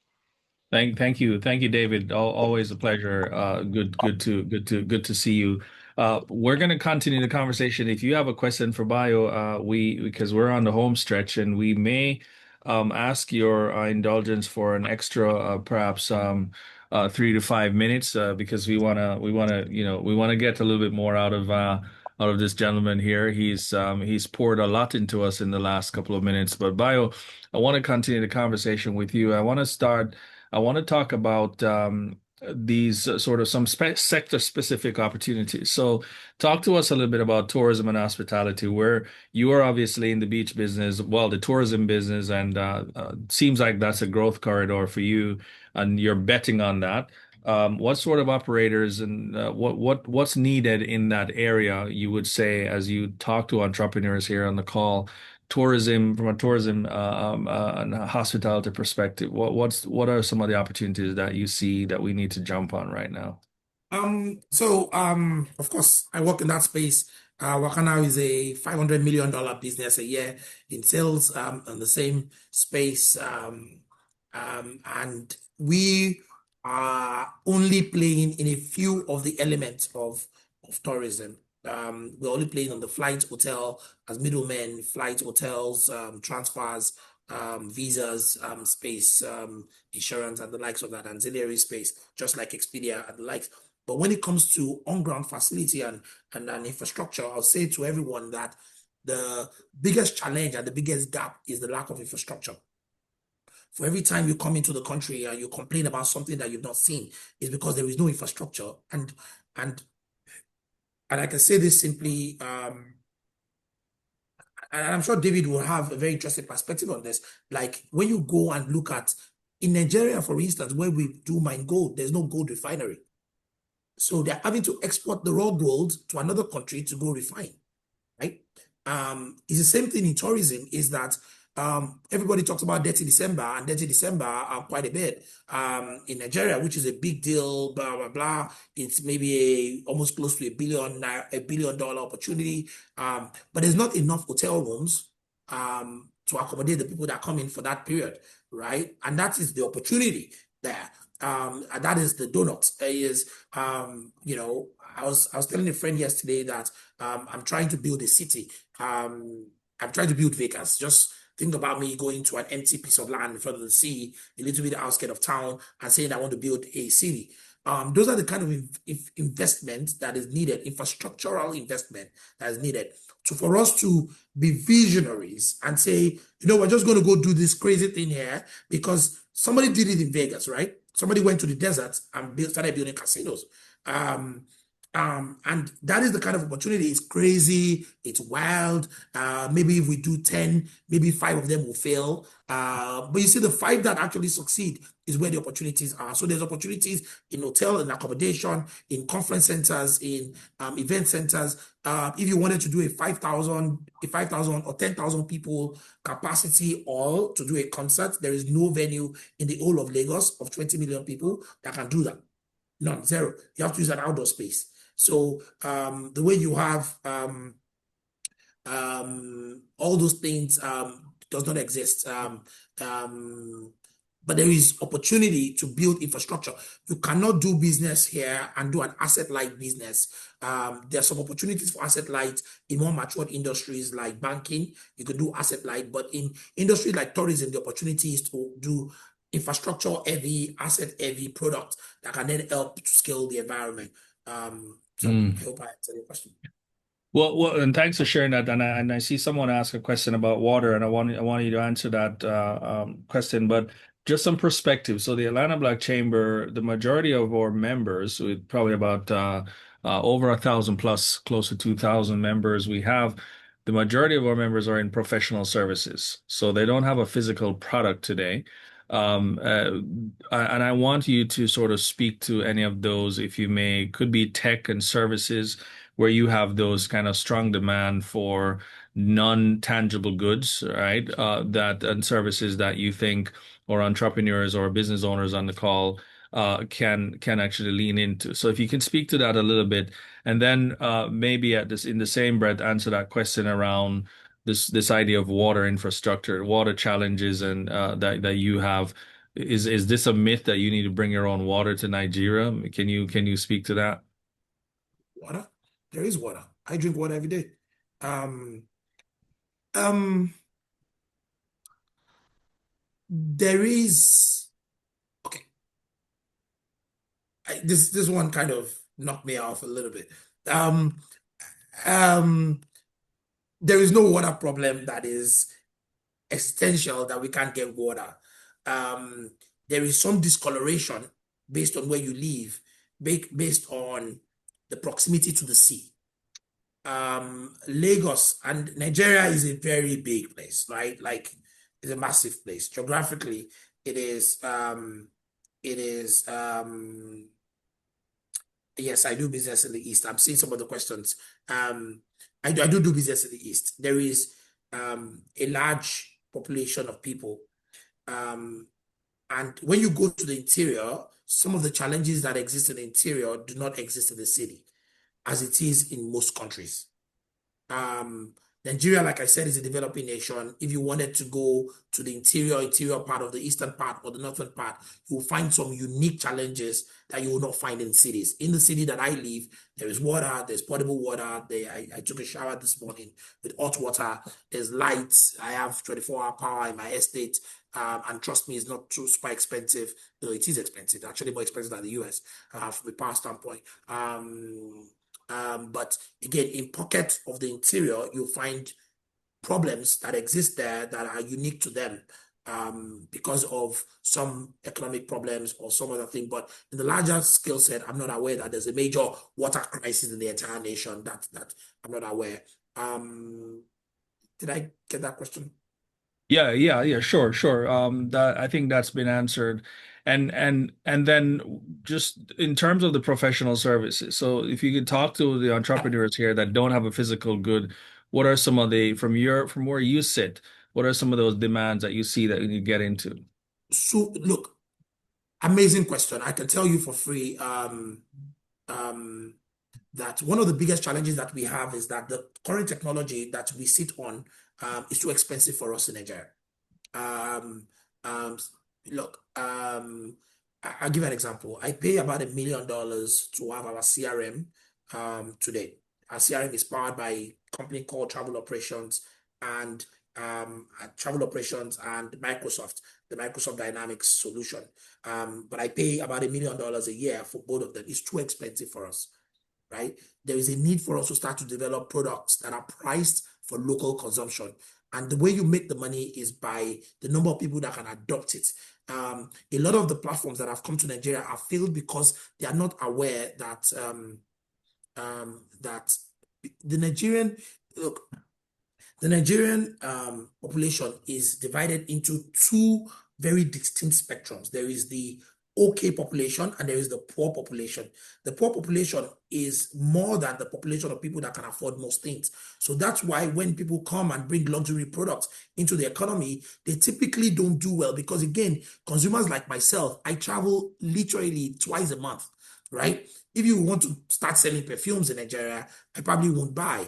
Thank you, David. Always a pleasure. Good to see you. We're going to continue the conversation. If you have a question for Bio, because we're on the home stretch, and we may ask your indulgence for an extra, perhaps 3 to 5 minutes, because we wanna get a little bit more out of this gentleman here. He's poured a lot into us in the last couple of minutes. But Bio, I want to continue the conversation with you. I want to talk about these sort of some sector specific opportunities. So, talk to us a little bit about tourism and hospitality, where you are obviously in the beach business, well, the tourism business, and seems like that's a growth corridor for you, and you're betting on that. What sort of operators and what's needed in that area, you would say, as you talk to entrepreneurs here on the call? Tourism, from a tourism and hospitality perspective, what are some of the opportunities that you see that we need to jump on right now? Of course, I work in that space. Wakana is a $500 million business a year in sales, in the same space. And we are only playing in a few of the elements of tourism. We're only playing on the flight hotel as middlemen, flight hotels, transfers, visas, space, insurance, and the likes of that, ancillary space, just like Expedia and the likes. But when it comes to on-ground facility and infrastructure, I'll say to everyone that the biggest challenge and the biggest gap is the lack of infrastructure. For every time you come into the country and you complain about something that you've not seen, is because there is no infrastructure. And I can say this simply, and I'm sure David will have a very interesting perspective on this. Like, when you go and look at, in Nigeria, for instance, where we do mine gold, there's no gold refinery. So they're having to export the raw gold to another country to go refine, right? It's the same thing in tourism, is that everybody talks about Dirty December, and Dirty December quite a bit in Nigeria, which is a big deal, blah, blah, blah. It's maybe almost close to $1 billion opportunity. But there's not enough hotel rooms to accommodate the people that come in for that period, right? And that is the opportunity there. And that is the donut. I was telling a friend yesterday that I'm trying to build a city. I'm trying to build Vegas. Just think about me going to an empty piece of land in front of the sea, a little bit outskirts of town, and saying I want to build a city. Those are the kind of investment that is needed, infrastructural investment that is needed for us to be visionaries and say, we're just going to go do this crazy thing here because somebody did it in Vegas, right? Somebody went to the desert and started building casinos. And that is the kind of opportunity. It's crazy, it's wild. Maybe if we do 10, maybe 5 of them will fail. But you see, the 5 that actually succeed is where the opportunities are. So there's opportunities in hotel and accommodation, in conference centers, in event centers. If you wanted to do a 5,000 or 10,000 people capacity or to do a concert, there is no venue in the whole of Lagos of 20 million people that can do that. None, zero. You have to use an outdoor space. So the way you have all those things does not exist. But there is opportunity to build infrastructure. You cannot do business here and do an asset-light business. There are some opportunities for asset-light in more matured industries like banking. You could do asset-light, but in industries like tourism, the opportunity is to do infrastructure-heavy, asset-heavy product that can then help to scale the environment. So I hope I answered your question. Well, and thanks for sharing that. And I see someone ask a question about water, and I want you to answer that question. But just some perspective. So the Atlanta Black Chamber, the majority of our members, with probably about over 1,000 plus, close to 2,000 members, we have. The majority of our members are in professional services, so they don't have a physical product today. And I want you to sort of speak to any of those, if you may. Could be tech and services where you have those kind of strong demand for non-tangible goods, right? That and services that you think or entrepreneurs or business owners on the call can actually lean into. So if you can speak to that a little bit, and then maybe at this in the same breath answer that question around this idea of water infrastructure, water challenges, and that you have. Is this a myth that you need to bring your own water to Nigeria? Can you speak to that? Water? There is water. I drink water every day. Um, um, there is okay. This one kind of knocked me off a little bit. Um, um, there is no water problem that is existential that we can't get water. Um, there is some discoloration based on where you live, based on the proximity to the sea. Lagos and Nigeria is a very big place, right? Like it's a massive place. Geographically, it is yes, I do business in the East. I'm seeing some of the questions. I do business in the East. There is a large population of people. And when you go to the interior, some of the challenges that exist in the interior do not exist in the city, as it is in most countries. Nigeria, like I said, is a developing nation. If you wanted to go to the interior part of the eastern part or the northern part, you will find some unique challenges that you will not find in cities. In the city that I live, there is water, there's potable water. I took a shower this morning with hot water. There's lights. I have 24-hour power in my estate. And trust me, it's not too super expensive. Though it is expensive, actually more expensive than the US from a power standpoint. But again, in pockets of the interior, you'll find problems that exist there that are unique to them because of some economic problems or some other thing. But in the larger skill set, I'm not aware that there's a major water crisis in the entire nation. That I'm not aware. Did I get that question? Yeah, sure. That I think that's been answered. And then just in terms of the professional services. So if you could talk to the entrepreneurs here that don't have a physical good, what are some of the from where you sit, what are some of those demands that you see that you get into? So look, amazing question. I can tell you for free that one of the biggest challenges that we have is that the current technology that we sit on is too expensive for us in Nigeria. Um, um, look, I'll give you an example. I pay about $1 million to have our CRM today. Our CRM is powered by a company called Travel Operations, and travel operations, and Microsoft, the Microsoft Dynamics solution. But I pay about $1 million a year for both of them. It's too expensive for us, right? There is a need for us to start to develop products that are priced for local consumption. And the way you make the money is by the number of people that can adopt it. A lot of the platforms that have come to Nigeria are failed because they are not aware that that the Nigerian look, the Nigerian population is divided into two very distinct spectrums. There is the okay population and there is the poor population. The poor population is more than the population of people that can afford most things. So that's why when people come and bring luxury products into the economy, they typically don't do well because, again, consumers like myself, I travel literally twice a month, right? If you want to start selling perfumes in Nigeria, I probably won't buy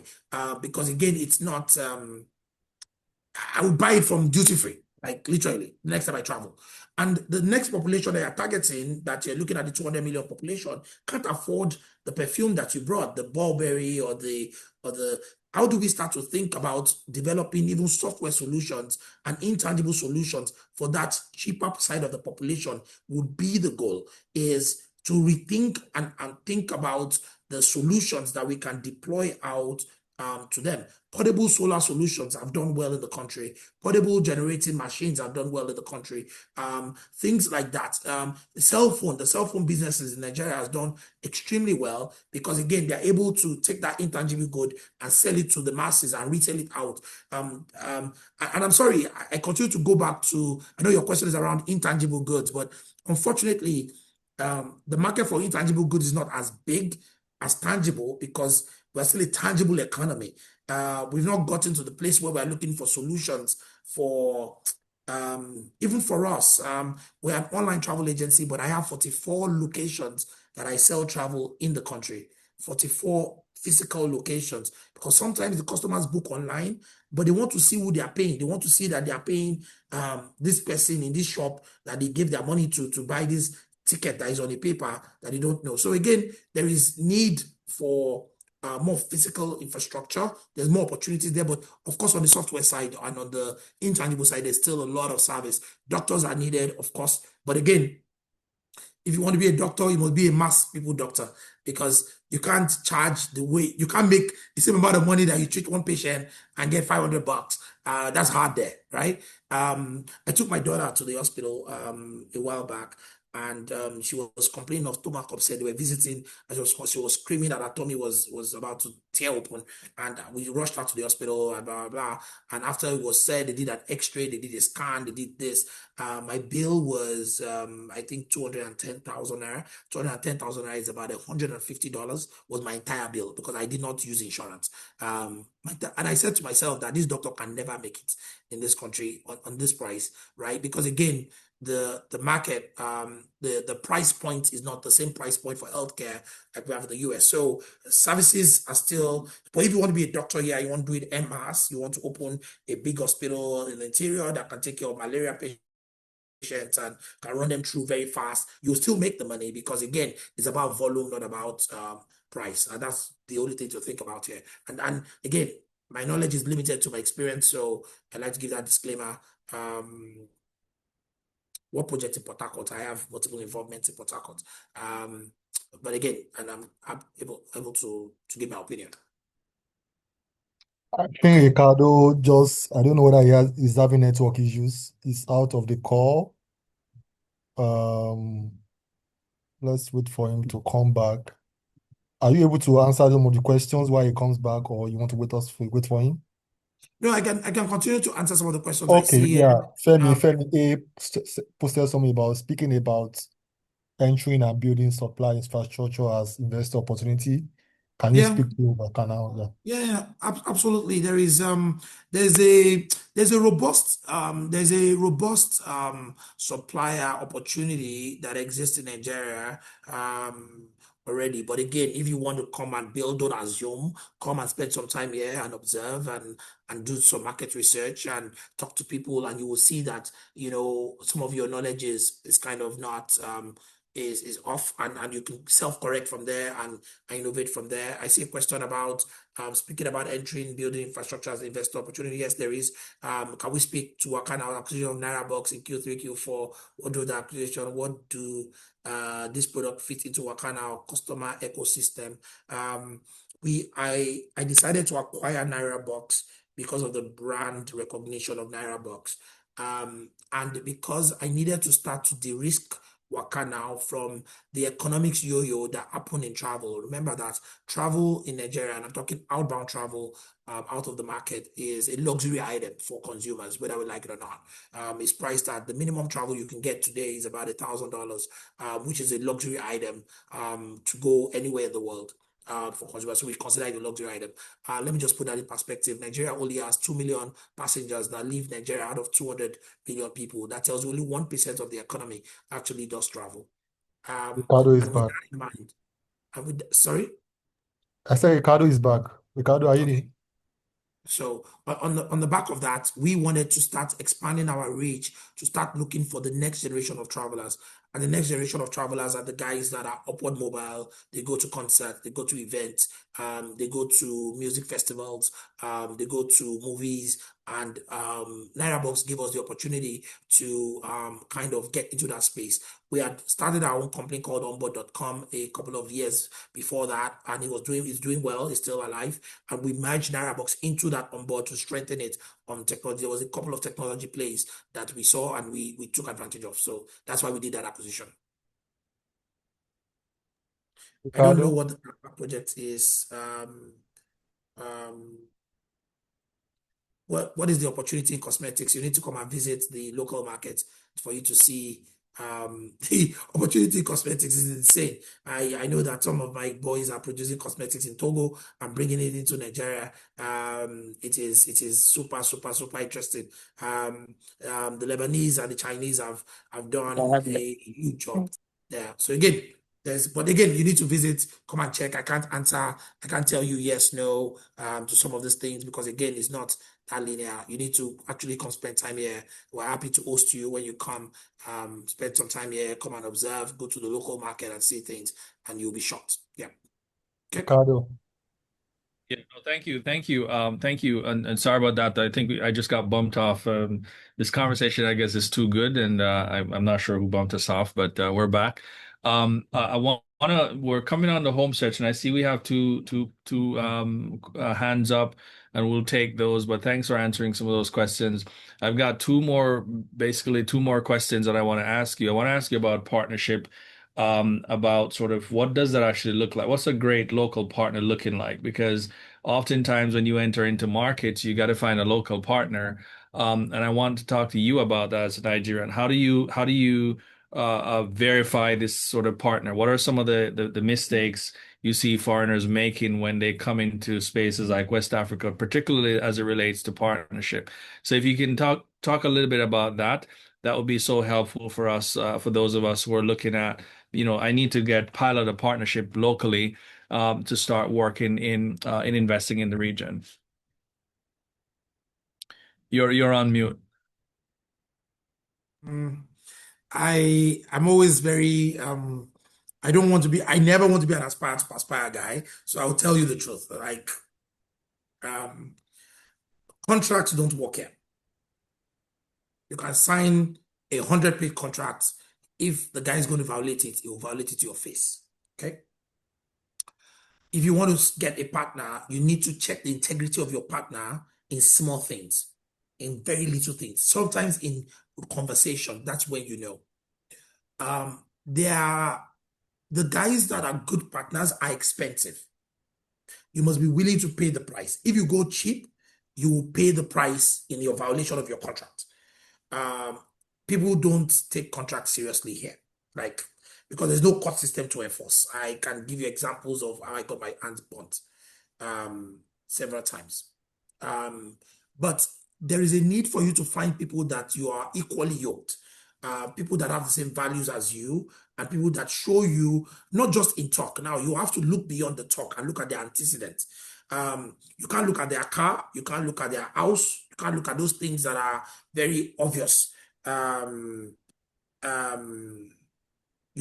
because, again, it's not, I would buy it from duty free, like literally, the next time I travel. And the next population that you're targeting, that you're looking at the 200 million population, can't afford the perfume that you brought, the Burberry or the, how do we start to think about developing even software solutions and intangible solutions for that cheaper side of the population would be the goal, is to rethink and think about the solutions that we can deploy out to them. Portable solar solutions have done well in the country. Portable generating machines have done well in the country. Things like that. The cell phone businesses in Nigeria has done extremely well because, again, they're able to take that intangible good and sell it to the masses and retail it out. And I'm sorry, I continue to go back to, I know your question is around intangible goods, but unfortunately, the market for intangible goods is not as big as tangible because we're still a tangible economy. We've not gotten to the place where we're looking for solutions for, even for us. We're an online travel agency, but I have 44 locations that I sell travel in the country, 44 physical locations, because sometimes the customers book online, but they want to see who they are paying. They want to see that they are paying this person in this shop that they gave their money to buy this ticket that is on a paper that they don't know. So again, there is need for more physical infrastructure. There's more opportunities there, but of course, on the software side and on the intangible side, there's still a lot of service. Doctors are needed, of course, but again, if you want to be a doctor, you must be a mass people doctor because you can't charge the way, you can't make the same amount of money that you treat one patient and get $500. That's hard there, right? I took my daughter to the hospital a while back, and she was complaining of stomach upset. They were visiting, and she was screaming that her tummy was about to tear open, and we rushed her to the hospital and blah blah blah. And after it was said, they did an X-ray, they did a scan, they did this. My bill was I think 210,000 naira. 210,000 naira is about $150 was my entire bill because I did not use insurance. And I said to myself that this doctor can never make it in this country on this price, right? Because again, the market, the price point is not the same price point for healthcare like we have in the US. So services are still, but if you want to be a doctor here, you want to do it en masse, you want to open a big hospital in the interior that can take care of malaria patients and can run them through very fast, you'll still make the money because, again, it's about volume, not about price. And that's the only thing to think about here. And again, my knowledge is limited to my experience, so I like to give that disclaimer. What project in Port Harcourt? I have multiple involvements in Port Harcourt. But again, and I'm able to give my opinion. I think Ricardo just, I don't know whether he's having network issues. He's out of the call. Let's wait for him to come back. Are you able to answer some of the questions while he comes back, or you want to wait for him? No, I can continue to answer some of the questions I Okay, see here. yeah. Femi A posted something about speaking about entering and building supply infrastructure as investor opportunity. Can you Yeah. speak to Bakana? Yeah, absolutely. There's a robust supplier opportunity that exists in Nigeria already. But again, if you want to come and build, don't assume. Come and spend some time here and observe and do some market research and talk to people, and you will see that some of your knowledge is kind of not is off, and you can self-correct from there and innovate from there. I see a question about Speaking about entering, building infrastructure as an investor opportunity, yes, there is. Can we speak to what kind of acquisition of NairaBox in Q3, Q4? What do the acquisition? What do this product fit into what kind of customer ecosystem? I decided to acquire NairaBox because of the brand recognition of NairaBox. And because I needed to start to de-risk Waka now from the economics yo-yo that happened in travel. Remember that travel in Nigeria, and I'm talking outbound travel out of the market, is a luxury item for consumers, whether we like it or not. It's priced at the minimum travel you can get today is about $1,000, which is a luxury item to go anywhere in the world. For consumers, so we consider it a luxury item. Let me just put that in perspective. Nigeria only has 2 million passengers that leave Nigeria out of 200 million people. That tells you only 1% of the economy actually does travel. Ricardo is And with back. that in mind, sorry? I said Ricardo is back. Ricardo, are you there? Okay. So on the back of that, we wanted to start expanding our reach to start looking for the next generation of travelers. And the next generation of travelers are the guys that are upward mobile. They go to concerts, they go to events, they go to music festivals, they go to movies, and NairaBox gave us the opportunity to kind of get into that space. We had started our own company called onboard.com a couple of years before that, and it's doing well, it's still alive. And we merged NairaBox into that onboard to strengthen it on technology. There was a couple of technology plays that we saw and we took advantage of. So that's why we did that acquisition. I don't know Ricardo, what the project is. What is the opportunity in cosmetics? You need to come and visit the local market for you to see the opportunity in cosmetics is insane. I know that some of my boys are producing cosmetics in Togo and bringing it into Nigeria. It is super, super, super interesting. The Lebanese and the Chinese have done a huge job there. So again, but again, you need to visit, come and check. I can't tell you yes, no, to some of these things because again, it's not that linear. You need to actually come spend time here. We're happy to host you when you come. Spend some time here, come and observe, go to the local market and see things, and you'll be shocked. Yeah. Okay. Ricardo. Yeah, no, thank you, thank you, and sorry about that. I think I just got bumped off. This conversation, I guess, is too good, and I'm not sure who bumped us off, but we're back. I wanna. We're coming on the home stretch, and I see we have two hands up, and we'll take those. But thanks for answering some of those questions. I've got basically two more questions that I want to ask you. I want to ask you about partnership, about sort of what does that actually look like? What's a great local partner looking like? Because oftentimes when you enter into markets, you got to find a local partner. And I want to talk to you about that as a Nigerian. How do you verify this sort of partner? What are some of the mistakes you see foreigners making when they come into spaces like West Africa, particularly as it relates to partnership? So if you can talk a little bit about that, that would be so helpful for us, for those of us who are looking at, I need to pilot a partnership locally to start working in investing in the region. You're on mute. I'm always very I never want to be an aspire to perspire guy. So I'll tell you the truth. Like contracts don't work here. You can sign 100-page contract. If the guy is going to violate it, he will violate it to your face. Okay. If you want to get a partner, you need to check the integrity of your partner in small things, in very little things. Sometimes in conversation, that's when you know. The guys that are good partners are expensive. You must be willing to pay the price. If you go cheap, you will pay the price in your violation of your contract. People don't take contracts seriously here, like because there's no court system to enforce. I can give you examples of how I got my hands burnt several times. But there is a need for you to find people that you are equally yoked, people that have the same values as you, and people that show you not just in talk. Now you have to look beyond the talk and look at the antecedents. You can't look at their car, you can't look at their house, you can't look at those things that are very obvious. You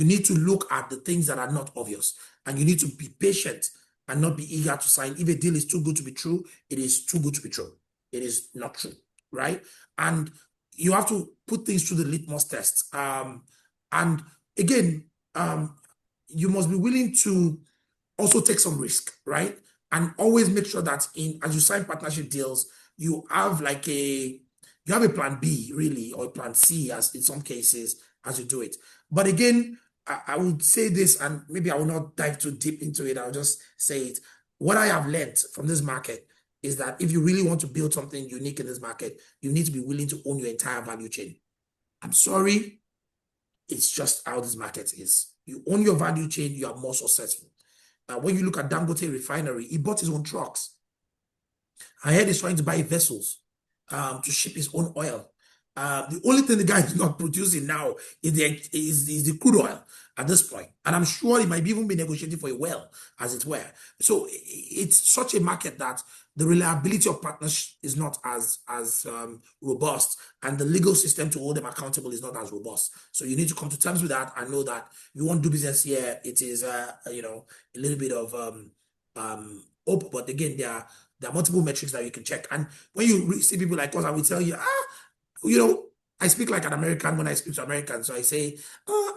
need to look at the things that are not obvious, and you need to be patient and not be eager to sign. If a deal is too good to be true, it is too good to be true. It is not true, right? And you have to put things through the litmus test. And again, you must be willing to also take some risk, right? And always make sure that as you sign partnership deals, you have a plan B, really, or a plan C, as in some cases, as you do it. But again, I would say this, and maybe I will not dive too deep into it. I'll just say it. What I have learned from this market is that if you really want to build something unique in this market, you need to be willing to own your entire value chain. I'm sorry, it's just how this market is. You own your value chain, you are more successful. When you look at Dangote Refinery, he bought his own trucks. I heard he's trying to buy vessels to ship his own oil. The only thing the guy is not producing now is the crude oil at this point. And I'm sure he might even be negotiating for a well, as it were. So it's such a market that the reliability of partners is not as robust, and the legal system to hold them accountable is not as robust. So you need to come to terms with that and know that if you want to do business here, it is a little bit of hope. But again, there are multiple metrics that you can check. And when you see people like us, I will tell you, I speak like an American when I speak to Americans. So I say,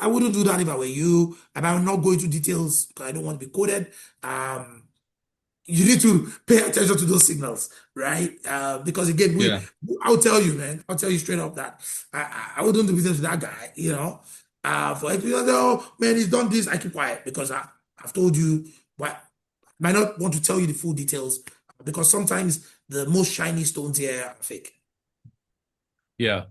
I wouldn't do that if I were you. And I will not go into details because I don't want to be quoted. You need to pay attention to those signals, right? Because again, I'll tell you, man. I'll tell you straight up that I wouldn't do business with that guy, For oh, man, he's done this. I keep quiet because I've told you, but I might not want to tell you the full details because sometimes the most shiny stones here are fake. Yeah.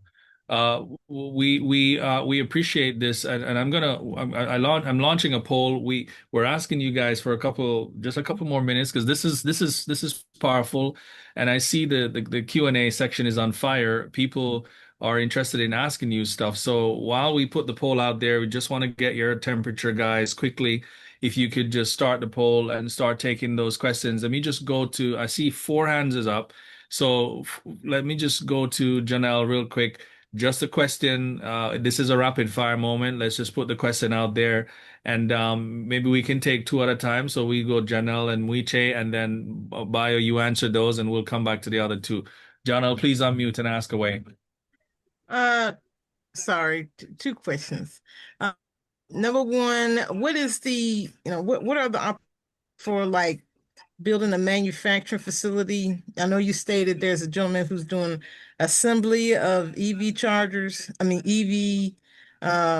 We appreciate this, and I'm launching a poll. We're asking you guys for just a couple more minutes because this is powerful, and I see the Q&A section is on fire. People are interested in asking you stuff. So while we put the poll out there, we just want to get your temperature, guys, quickly. If you could just start the poll and start taking those questions. Let me just I see 4 hands is up. So let me just go to Janelle real quick. Just a question. This is a rapid fire moment. Let's just put the question out there, and maybe we can take 2 at a time. So we go Janelle and Wiche, and then Bio, you answer those, and we'll come back to the other 2. Janelle, please unmute and ask away. Sorry, 2 questions. Number 1, what is what are the for like building a manufacturing facility? I know you stated there's a gentleman who's doing assembly of EV EV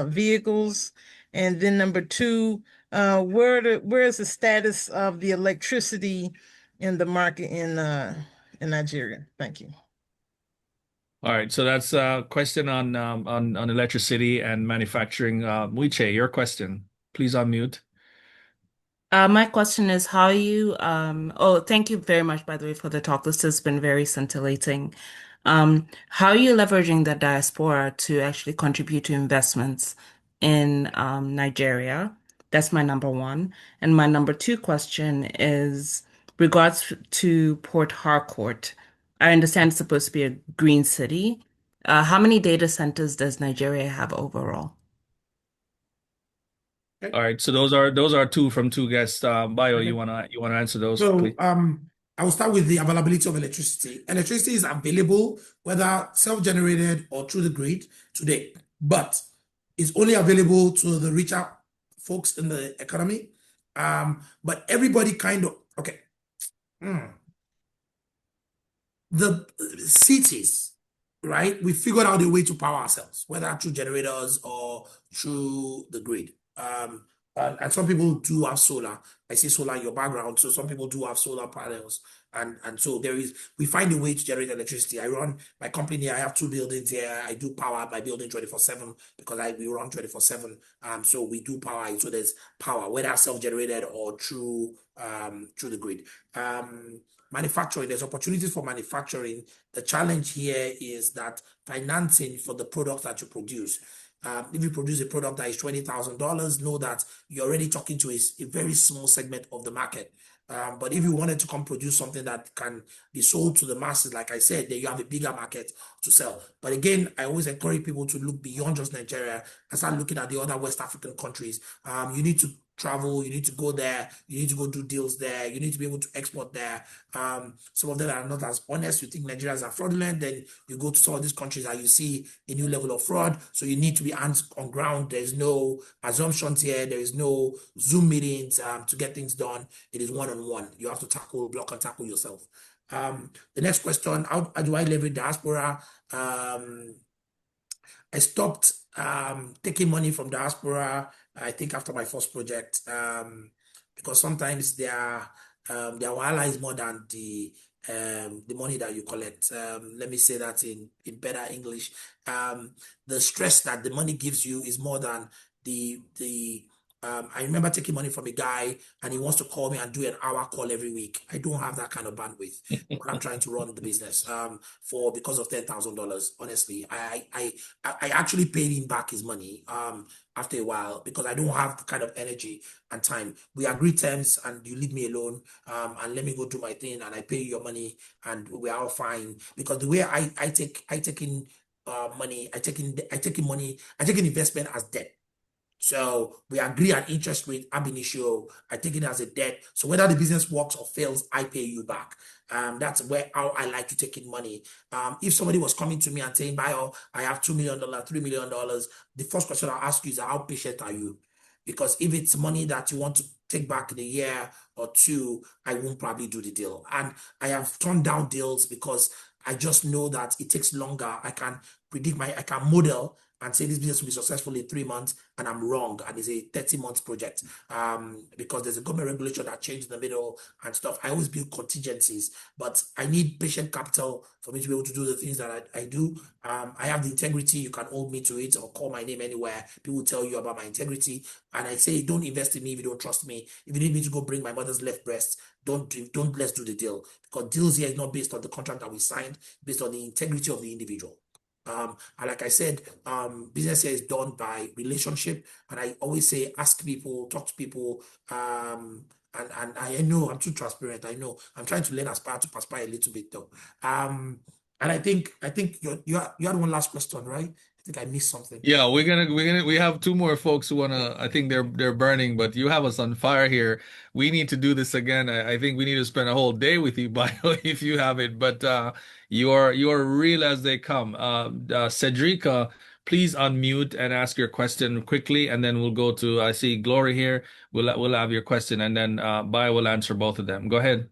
vehicles. And then number 2, where is the status of the electricity in the market in Nigeria? Thank you. All right, so that's a question on electricity and manufacturing. Wiche, your question. Please unmute. My question is thank you very much, by the way, for the talk. This has been very scintillating. How are you leveraging the diaspora to actually contribute to investments in Nigeria? That's my number 1. And my number 2 question is regards to Port Harcourt. I understand it's supposed to be a green city. How many data centers does Nigeria have overall? All right, so those are 2 from 2 guests. Bio, you wanna answer those, please? I will start with the availability of electricity. Electricity is available whether self-generated or through the grid today, but it's only available to the richer folks in the economy. But everybody the cities, right? We figured out a way to power ourselves, whether through generators or through the grid. And some people do have solar. I see solar in your background. So some people do have solar panels. And so we find a way to generate electricity. I run my company. I have 2 buildings here. I do power my building 24/7 because we run 24/7. So we do power. So there's power, whether self-generated or through the grid. Manufacturing, there's opportunities for manufacturing. The challenge here is that financing for the product that you produce. If you produce a product that is $20,000, know that you're already talking to a very small segment of the market. But if you wanted to come produce something that can be sold to the masses, like I said, then you have a bigger market to sell. But again, I always encourage people to look beyond just Nigeria and start looking at the other West African countries. You need to travel, you need to go there, you need to go do deals there, you need to be able to export there. Some of them are not as honest. You think Nigerians are fraudulent, then you go to some of these countries and you see a new level of fraud. So you need to be hands on ground. There's no assumptions here. There is no Zoom meetings to get things done. It is one-on-one. You have to block and tackle yourself. The next question, how do I leverage diaspora? I stopped taking money from diaspora, I think after my first project, because sometimes their wahala is more than the money that you collect. Let me say that in better English. The stress that the money gives you is more than the I remember taking money from a guy and he wants to call me and do an hour call every week. I don't have that kind of bandwidth when I'm trying to run the business for because of $10,000. Honestly, I actually paid him back his money after a while because I don't have the kind of energy and time. We agree terms and you leave me alone and let me go do my thing and I pay you your money and we are all fine. Because the way I take in money, I take in money, I take in investment as debt. So we agree an interest rate ab initio. I take it as a debt. So whether the business works or fails, I pay you back. That's how I like to take in money. If somebody was coming to me and saying, "Bio, I have $2 million, $3 million," the first question I'll ask you is, "How patient are you?" Because if it's money that you want to take back in a year or two, I won't probably do the deal. And I have turned down deals because I just know that it takes longer. I can I can model and say this business will be successful in 3 months, and I'm wrong, and it's a 30-month project because there's a government regulation that changed in the middle and stuff. I always build contingencies, but I need patient capital for me to be able to do the things that I do. I have the integrity. You can hold me to it or call my name anywhere. People will tell you about my integrity, and I say, don't invest in me if you don't trust me. If you need me to go bring my mother's left breast, don't let's do the deal, because deals here is not based on the contract that we signed, based on the integrity of the individual. And like I said, business here is done by relationship. And I always say, ask people, talk to people. And I know I'm too transparent. I know I'm trying to learn aspire to perspire a little bit though. And I think you had one last question, right? I think I missed something. Yeah, we have two more folks who wanna. I think they're burning, but you have us on fire here. We need to do this again. I think we need to spend a whole day with you, Bio, if you have it. But you are real as they come. Cedrica, please unmute and ask your question quickly, and then we'll go to. I see Glory here. We'll have your question, and then Bio will answer both of them. Go ahead.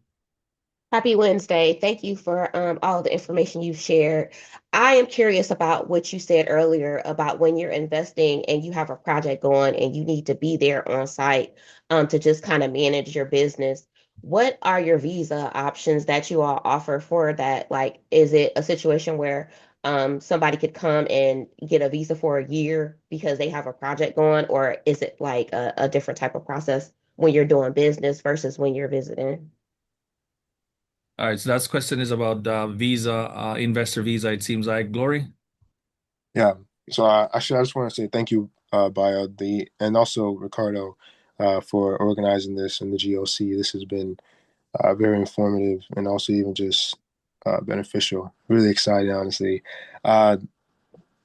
Happy Wednesday. Thank you for all the information you've shared. I am curious about what you said earlier about when you're investing and you have a project going and you need to be there on site to just kind of manage your business. What are your visa options that you all offer for that? Like, is it a situation where somebody could come and get a visa for a year because they have a project going, or is it like a different type of process when you're doing business versus when you're visiting? All right, so that question is about visa, investor visa. It seems like Glory. Yeah. So actually, I just want to say thank you, Bio, and also Ricardo, for organizing this and the GOC. This has been very informative and also even just beneficial. Really excited, honestly.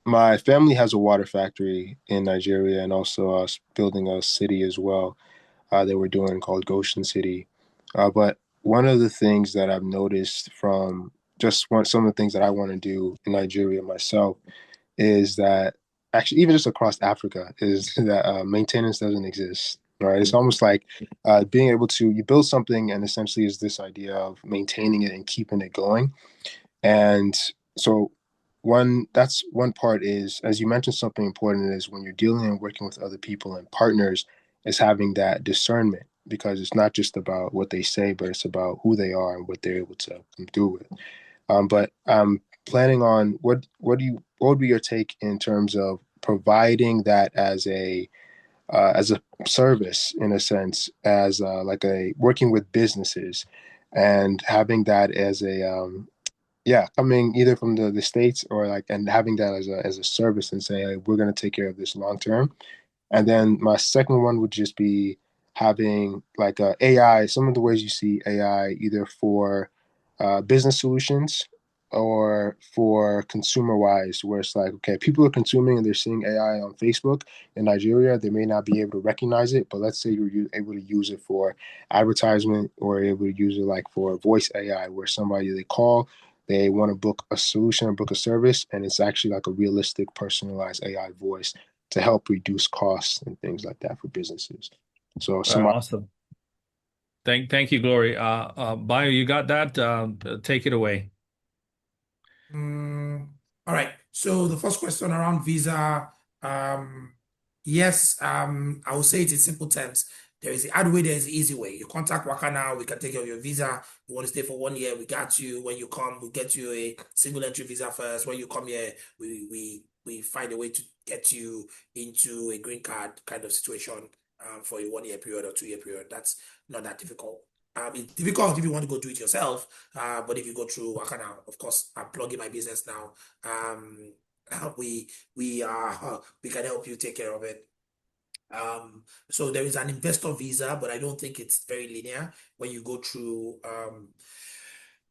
My family has a water factory in Nigeria and also us building a city as well that we're doing called Goshen City. But one of the things that I've noticed from some of the things that I want to do in Nigeria myself is that actually even just across Africa is that maintenance doesn't exist. Right, it's almost like being able to you build something and essentially is this idea of maintaining it and keeping it going. And so that's one part is, as you mentioned, something important is when you're dealing and working with other people and partners, is having that discernment because it's not just about what they say, but it's about who they are and what they're able to come through with. But I'm planning on what would be your take in terms of providing that as a service in a sense, as like a working with businesses and having that as a yeah, coming either from the states or like and having that as a service and say, hey, we're going to take care of this long term. And then my second one would just be having like AI, some of the ways you see AI either for business solutions or for consumer wise, where it's like, okay, people are consuming and they're seeing AI on Facebook in Nigeria, they may not be able to recognize it, but let's say you're able to use it for advertisement or able to use it like for voice AI, where somebody they call, they want to book a solution or book a service, and it's actually like a realistic personalized AI voice to help reduce costs and things like that for businesses. So somebody. Awesome. Thank you, Glory. Bio, you got that? Take it away. All right. So the first question around visa, yes, I will say it in simple terms. There is the hard way, there is the easy way. You contact Waka now, we can take care of your visa. You want to stay for 1 year, we got you. When you come, we get you a single entry visa first. When you come here, we find a way to get you into a green card kind of situation for a 1 year period or 2 year period. That's not that difficult. It's difficult if you want to go do it yourself, but if you go through Waka now, of course, I'm plugging my business now. We can help you take care of it. So there is an investor visa, but I don't think it's very linear when you go through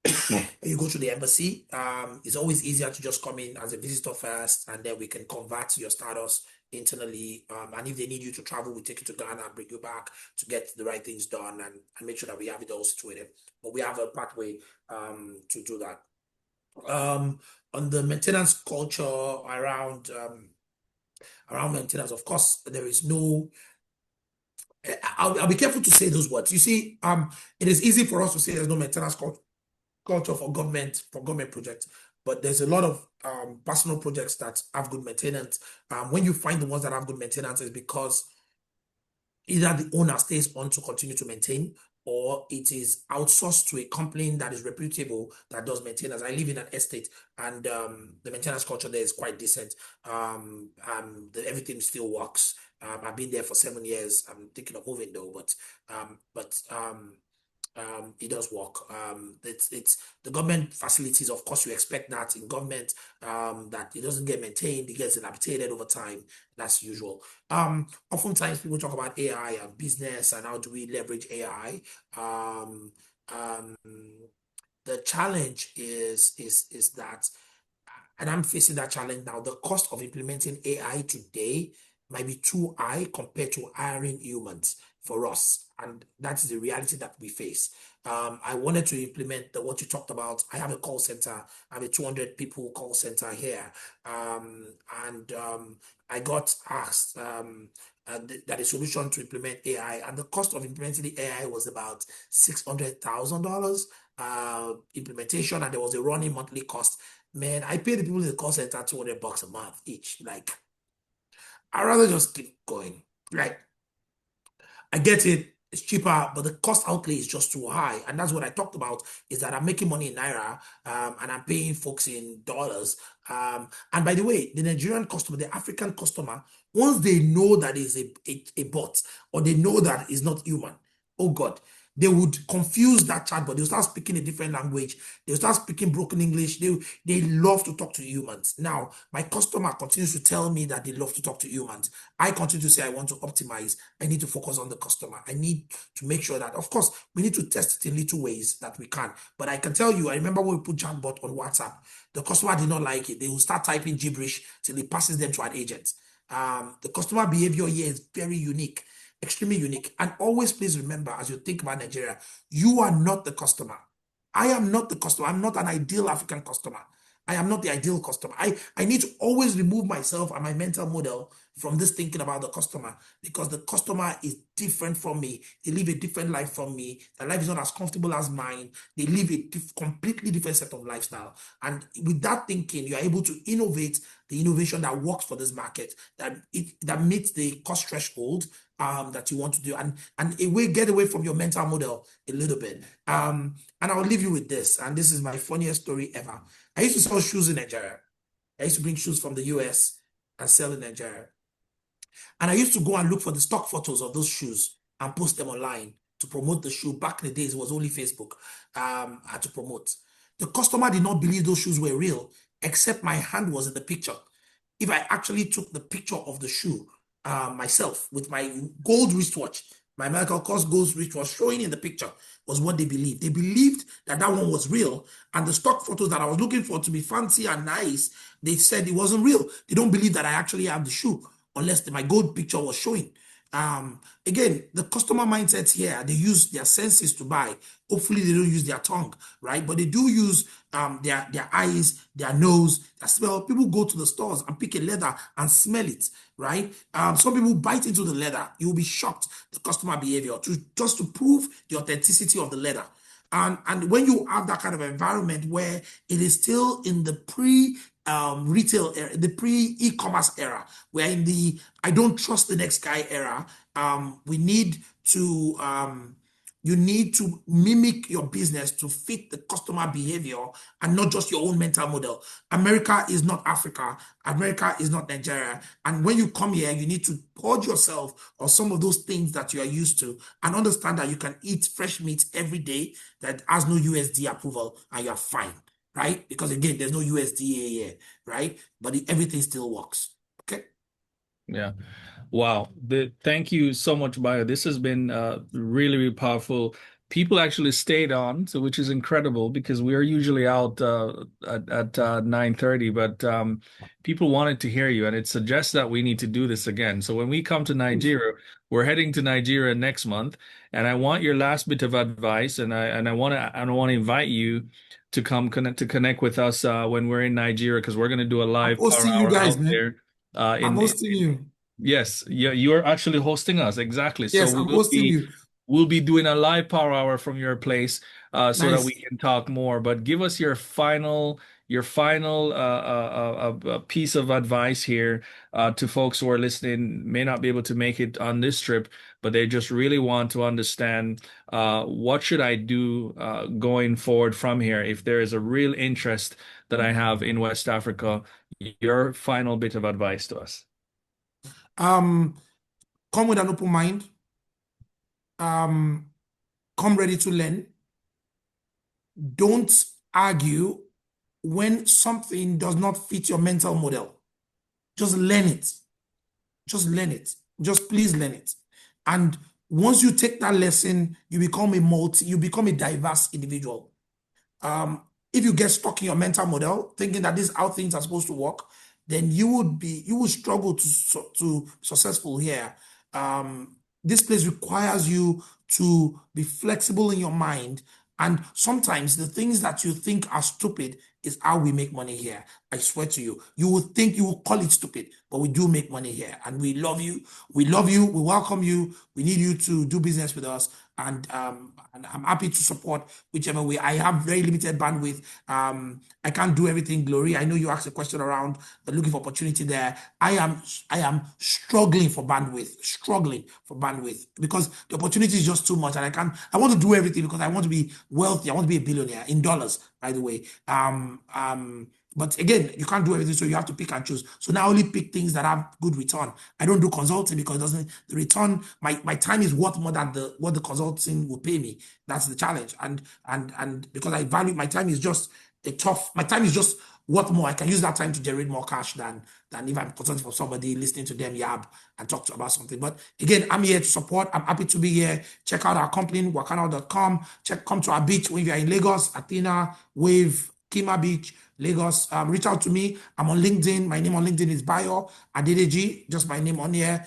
the embassy. It's always easier to just come in as a visitor first, and then we can convert your status internally. And if they need you to travel, we take you to Ghana and bring you back to get the right things done and make sure that we have it all situated. But we have a pathway to do that. On the maintenance culture around maintenance, of course, there is no. I'll be careful to say those words. You see, it is easy for us to say there's no maintenance culture for government projects, but there's a lot of personal projects that have good maintenance. When you find the ones that have good maintenance, is because either the owner stays on to continue to maintain, or it is outsourced to a company that is reputable that does maintenance. I live in an estate, and the maintenance culture there is quite decent. Everything still works. I've been there for 7 years. I'm thinking of moving though, but it does work. It's the government facilities. Of course, you expect that in government, that it doesn't get maintained, it gets dilapidated over time. That's usual. Oftentimes people talk about AI and business and how do we leverage AI. The challenge is that, and I'm facing that challenge now. The cost of implementing AI today might be too high compared to hiring humans for us. And that is the reality that we face. I wanted to implement what you talked about. I have a call center. I have a 200 people call center here. I got asked that a solution to implement AI, and the cost of implementing the AI was about $600,000 implementation, and there was a running monthly cost. Man, I pay the people in the call center $200 a month each. Like, I'd rather just keep going. Like, I get it, it's cheaper, but the cost outlay is just too high. And that's what I talked about, is that I'm making money in Naira, and I'm paying folks in dollars. And by the way, the Nigerian customer, the African customer, once they know that is a bot, or they know that it's not human, oh God, they would confuse that chatbot. They'll start speaking a different language. They'll start speaking broken English. They love to talk to humans. Now, my customer continues to tell me that they love to talk to humans. I continue to say I want to optimize. I need to focus on the customer. I need to make sure that, of course, we need to test it in little ways that we can. But I can tell you, I remember when we put chatbot on WhatsApp, the customer did not like it. They will start typing gibberish till it passes them to an agent. The customer behavior here is very unique. Extremely unique. And always please remember, as you think about Nigeria, you are not the customer. I am not the customer. I'm not an ideal African customer. I am not the ideal customer. I need to always remove myself and my mental model from this thinking about the customer, because the customer is different from me. They live a different life from me. Their life is not as comfortable as mine. They live a completely different set of lifestyle. And with that thinking, you are able to innovate the innovation that works for this market, that meets the cost threshold that you want to do, and get away from your mental model a little bit. And I'll leave you with this, and this is my funniest story ever. I used to sell shoes in Nigeria. I used to bring shoes from the US and sell in Nigeria. And I used to go and look for the stock photos of those shoes and post them online to promote the shoe. Back in the days, it was only Facebook to promote. The customer did not believe those shoes were real, except my hand was in the picture. If I actually took the picture of the shoe myself with my gold wristwatch, My Michael Kors goes, which was showing in the picture, was what they believed. They believed that that one was real. And the stock photos that I was looking for to be fancy and nice, they said it wasn't real. They don't believe that I actually have the shoe unless my gold picture was showing. Again, the customer mindset here, they use their senses to buy. Hopefully they don't use their tongue, right? But they do use their eyes, their nose, their smell. People go to the stores and pick a leather and smell it, right? Some people bite into the leather. You'll be shocked, the customer behavior, just to prove the authenticity of the leather. And when you have that kind of environment where it is still in the retail era, the pre-e-commerce era, we're in the I don't trust the next guy era. We need to you need to mimic your business to fit the customer behavior and not just your own mental model. America is not Africa. America is not Nigeria. And when you come here, you need to purge yourself of some of those things that you are used to and understand that you can eat fresh meat every day that has no USD approval and you're fine, right? Because again, there's no USDA here, right? But everything still works. Okay. Yeah. Wow. Thank you so much, Bayo. This has been really, really powerful. People actually stayed on, so which is incredible because we are usually out at 9:30, but people wanted to hear you, and it suggests that we need to do this again. So when we come to Nigeria, we're heading to Nigeria next month, and I want your last bit of advice, and I want to invite you to come connect with us when we're in Nigeria because we're going to do a I'm live power hosting you hour guys, out man. there. I'm hosting you. Yes, you're actually hosting us. Exactly. So Yes, I'm hosting you. we'll be doing a live power hour from your place so that Nice. we can talk more. But give us your final piece of advice here to folks who are listening, may not be able to make it on this trip, but they just really want to understand what should I do going forward from here if there is a real interest that I have in West Africa. Your final bit of advice to us. Come with an open mind. Come ready to learn. Don't argue when something does not fit your mental model. Just learn it. Just learn it. Just please learn it. And once you take that lesson, you become a diverse individual. If you get stuck in your mental model, thinking that this is how things are supposed to work, then you would struggle to successful here. This place requires you to be flexible in your mind. And sometimes the things that you think are stupid is how we make money here. I swear to you, you would think you will call it stupid, but we do make money here. And we love you. We love you. We welcome you. We need you to do business with us. And I'm happy to support whichever way. I have very limited bandwidth. I can't do everything, Glory. I know you asked a question around looking for opportunity there. I am struggling for bandwidth, because the opportunity is just too much, and I want to do everything because I want to be wealthy. I want to be a billionaire in dollars, by the way. But again, you can't do everything, so you have to pick and choose. So now I only pick things that have good return. I don't do consulting because the return, my time is worth more than what the consulting will pay me. That's the challenge. And because I value my time is just worth more. I can use that time to generate more cash than if I'm consulting for somebody, listening to them yab and talk about something. But again, I'm here to support. I'm happy to be here. Check out our company, wakana.com. Come to our beach when you're in Lagos, Athena, Wave, Kima Beach, Lagos. Reach out to me. I'm on LinkedIn. My name on LinkedIn is Bayo Adedeji. Just my name on here.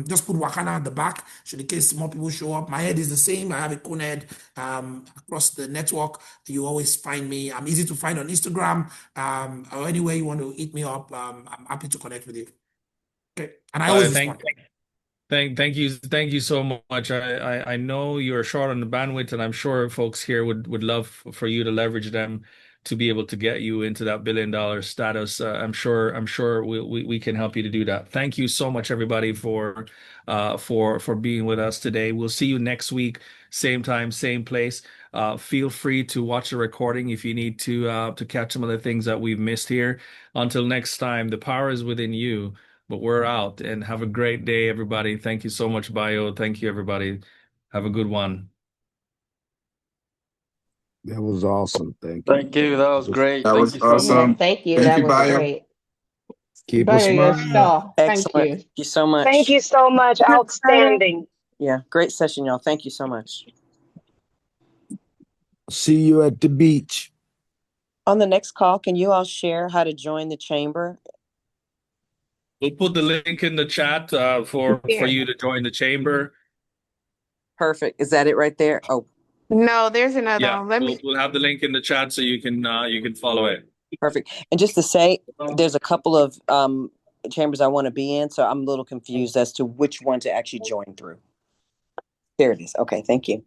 Just put Wakana at the back, should in case more people show up. My head is the same. I have a cone head across the network. You always find me. I'm easy to find on Instagram or anywhere you want to hit me up. I'm happy to connect with you. Okay, and I always respond. Thank you so much. I know you're short on the bandwidth, and I'm sure folks here would love for you to leverage them to be able to get you into that $1 billion status. I'm sure we can help you to do that. Thank you so much, everybody, for being with us today. We'll see you next week, same time, same place. Feel free to watch the recording if you need to catch some of the things that we've missed here. Until next time, the power is within you. But we're out, and have a great day, everybody. Thank you so much, Bayo. Thank you, everybody. Have a good one. That was awesome. Thank you. Thank you. That was great. That Thank was you so awesome. much. Thank you. Thank That you, was Bayo. great. Keep Bayo, us you're a smiling. star. Thank Excellent. you. Thank you so much. Thank you so much. Outstanding. Yeah, great session, y'all. Thank you so much. See you at the beach. On the next call, can you all share how to join the chamber? We'll put the link in the chat for you to join the chamber. Perfect. Is that it right there? Oh, No, there's another Yeah, one. Let me. we'll have the link in the chat so you can follow it. perfect. And just to say, there's a couple of chambers I want to be in, so I'm a little confused as to which one to actually join through. There it is. Okay, thank you.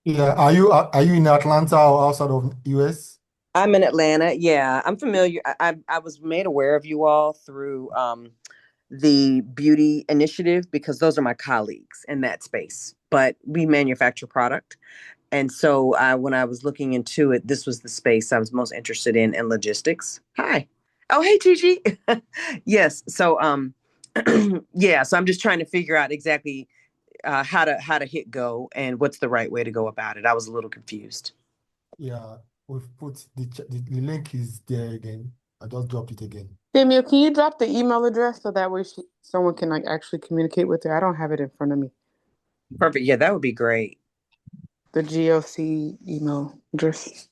Yeah, are you in Atlanta or outside of US? I'm in Atlanta. Yeah, I'm familiar. I was made aware of you all through the beauty initiative because those are my colleagues in that space. But we manufacture product. And so when I was looking into it, this was the space I was most interested in logistics. Hi. Oh, hey, Gigi. Yes. So yeah, so I'm just trying to figure out exactly how to hit go and what's the right way to go about it. I was a little confused. Yeah, we've put the link is there again. I just dropped it again. Samuel, can you drop the email address so that way someone can like actually communicate with her? I don't have it in front of me. Perfect. Yeah, that would be great. The GOC email address.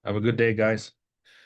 Have a good day, guys.